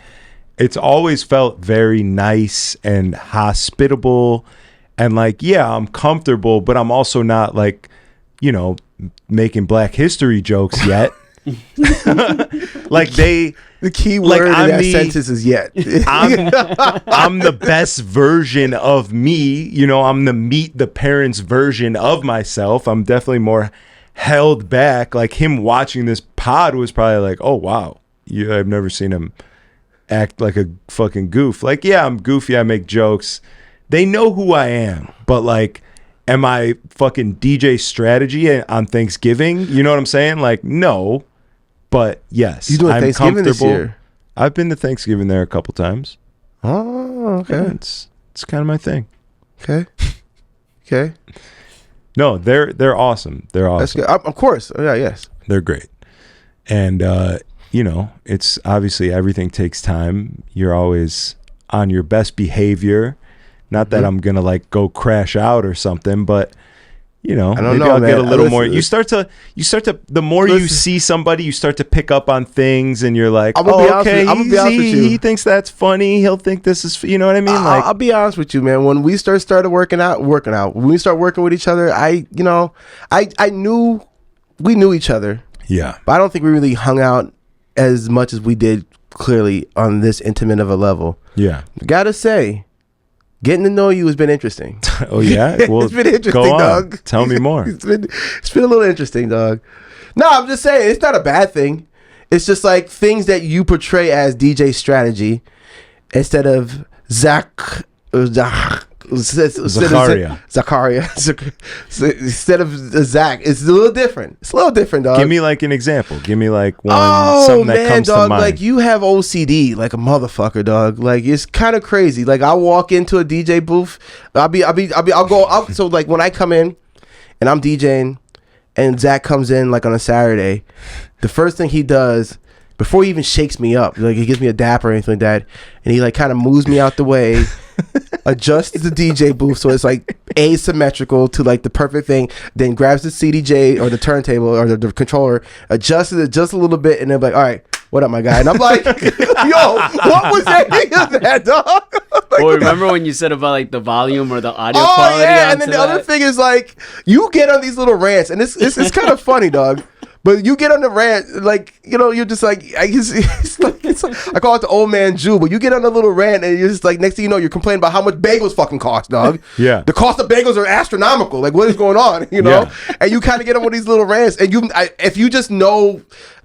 it's always felt very nice and hospitable, and like, yeah, I'm comfortable, but I'm also not like, you know, making Black History jokes yet. Like the key word in that sentence is yet. I'm the best version of me. You know, I'm the meet the parents version of myself. I'm definitely more held back. Like him watching this pod was probably like, oh wow, I've never seen him act like a fucking goof. Like, yeah, I'm goofy, I make jokes. They know who I am, but like, am I fucking DJ Strategy on Thanksgiving? You know what I'm saying? Like, no, but yes, you doing I'm Thanksgiving this year? I've been to Thanksgiving there a couple times. Oh, okay. Yeah, it's kind of my thing. Okay. No, they're awesome. They're awesome. That's good. Of course. Yeah. Yes. They're great. And you know, it's obviously everything takes time. You're always on your best behavior. Not that I'm gonna like go crash out or something, but you know, maybe I'll get a little more. You start to. The more you see somebody, you start to pick up on things, and you're like, oh, okay, I'm gonna be honest with you. He thinks that's funny. He'll think this is, you know what I mean? Like, I'll be honest with you, man. When we started working out. When we start working with each other, I knew we knew each other. Yeah, but I don't think we really hung out as much as we did. Clearly, on this intimate of a level. Yeah, gotta say. Getting to know you has been interesting. Oh yeah, well, it's been interesting, dog. Tell me more. It's been a little interesting, dog. No, I'm just saying it's not a bad thing. It's just like things that you portray as DJ Strategy instead of Zack. Zakaria. Instead of Zack, it's a little different. It's a little different, dog. Give me like an example. Give me like something that comes dog, to mind. Like you have OCD, like a motherfucker, dog. Like it's kind of crazy. Like I walk into a DJ booth, I'll go out. So like when I come in and I'm DJing, and Zack comes in like on a Saturday, the first thing he does before he even shakes me up, like he gives me a dap or anything like that, and he like kind of moves me out the way. Adjusts the DJ booth so it's like asymmetrical to like the perfect thing, then grabs the CDJ or the turntable or the controller, adjusts it just a little bit, and then like, all right, what up, my guy? And I'm like, yo, what was any of that, dog? Like, well, remember when you said about like the volume or the audio quality? Yeah, and then the other thing is like you get on these little rants, and it's kind of funny, dog. But you get on the rant, like, you know, you're just like, I call it the old man Jew, but you get on a little rant and you're just like, next thing you know, you're complaining about how much bagels fucking cost, dog. Yeah. The cost of bagels are astronomical. Like, what is going on, you know? Yeah. And you kind of get on with these little rants. And if you just know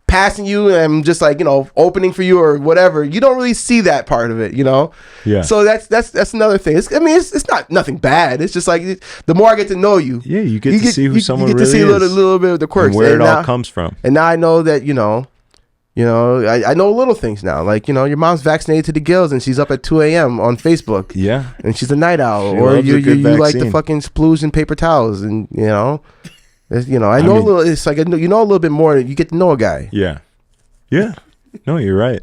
passing you and just like, you know, opening for you or whatever, you don't really see that part of it, you know? Yeah. So that's another thing. It's not nothing bad. It's just like the more I get to know you, you get to see who someone really is. You get to see a little bit of the quirks. And where it all comes from. And now I know that, you know, I know little things now. Like, you know, your mom's vaccinated to the gills and she's up at 2 a.m. on Facebook. Yeah. And she's a night owl. Or you like the fucking sploos and paper towels. And, you know, I know a little, it's like, you know a little bit more. You get to know a guy. Yeah. Yeah. No, you're right.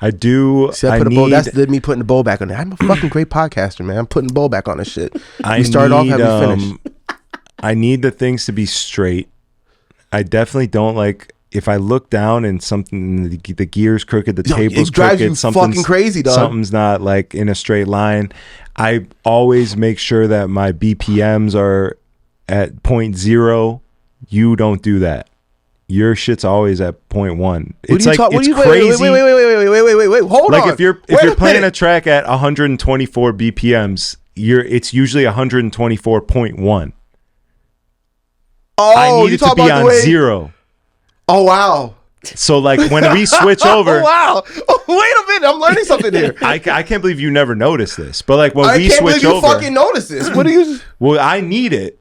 I do. See, that's me putting the bowl back on there. I'm a fucking great podcaster, man. I'm putting the bowl back on this shit. We start off how we finish. I need the things to be straight. I definitely don't like if I look down and something, the gear's crooked, the table's drives crooked, you fucking crazy, dog. Something's not like in a straight line. I always make sure that my BPMs are at 0.0. You don't do that. Your shit's always at 0.1. It's like it's crazy. Wait. Hold on. Like if you're playing a track at 124 BPMs, it's usually 124.1. Oh, I need it to be on 0. Oh wow. So like when we switch over. Oh wow. Oh, wait a minute. I'm learning something here. I can't believe you never noticed this. But like when we switch over. I can't believe you fucking noticed this. What do you? Well, I need it.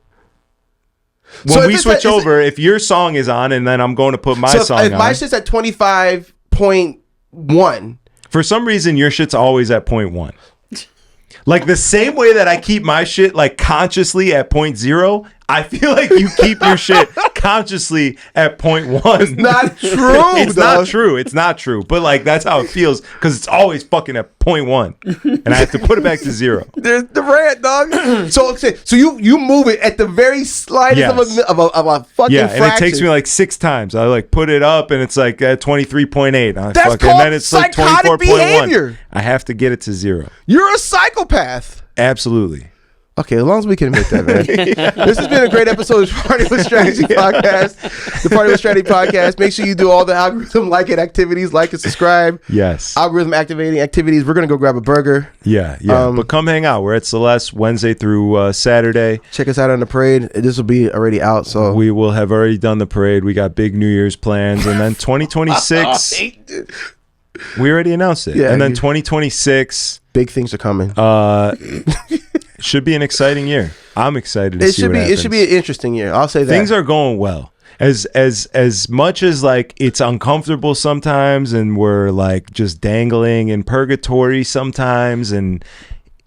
When we switch over, if your song is on and then I'm going to put my song on. If my shit's at 25.1. For some reason, your shit's always at 0.1. Like the same way that I keep my shit like consciously at 0.0, I feel like you keep your shit subconsciously at 0.1. Not true. It's not true. It's not true. But like that's how it feels because it's always fucking at 0.1, and I have to put it back to 0. There's the rant, dog. So you move it at the very slightest of a fucking and fraction. it takes me like 6 times. I like put it up, and it's like at 23.8. That's and called then it's like psychotic 24.1. behavior. I have to get it to 0. You're a psychopath. Absolutely. Okay, as long as we can admit that, man. This has been a great episode of Party with Strategy podcast. The Party with Strategy podcast. Make sure you do all the algorithm activities, like and subscribe. Yes. Algorithm activating activities. We're gonna go grab a burger. Yeah. But come hang out. We're at Celeste Wednesday through Saturday. Check us out on the parade. This will be already out, so We will have already done the parade. We got big New Year's plans, and then 2026. We already announced it. Yeah, and then 2026. Big things are coming. Should be an exciting year. I'm excited to see what happens. It should be an interesting year. I'll say that. Things are going well. As much as like it's uncomfortable sometimes, and we're like just dangling in purgatory sometimes, and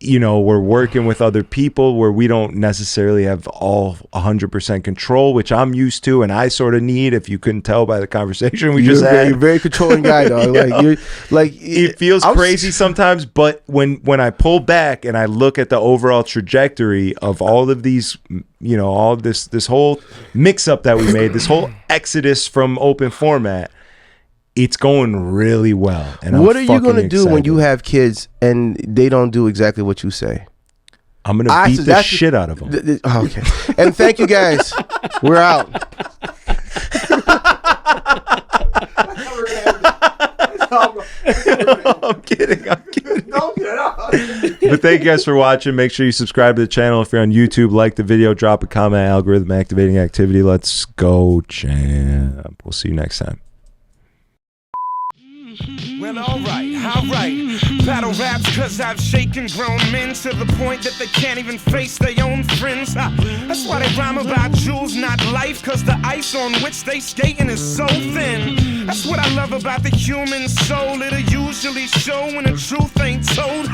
we're working with other people where we don't necessarily have all 100% control, which I'm used to and I sort of need, if you couldn't tell by the conversation we just had. You're a very controlling guy, dog. It feels crazy sometimes, but when I pull back and I look at the overall trajectory of all of these, all this whole mix up that we made, this whole exodus from open format, it's going really well. And what are you going to do when you have kids and they don't do exactly what you say? I'm going to beat the shit out of them. Okay. And thank you guys. We're out. I'm kidding. But thank you guys for watching. Make sure you subscribe to the channel. If you're on YouTube, like the video, drop a comment. Algorithm activating activity. Let's go, champ. We'll see you next time. Well, alright. Battle raps cause I've shaken grown men to the point that they can't even face their own friends. That's why they rhyme about jewels, not life, cause the ice on which they skating is so thin. That's what I love about the human soul. It'll usually show when the truth ain't told.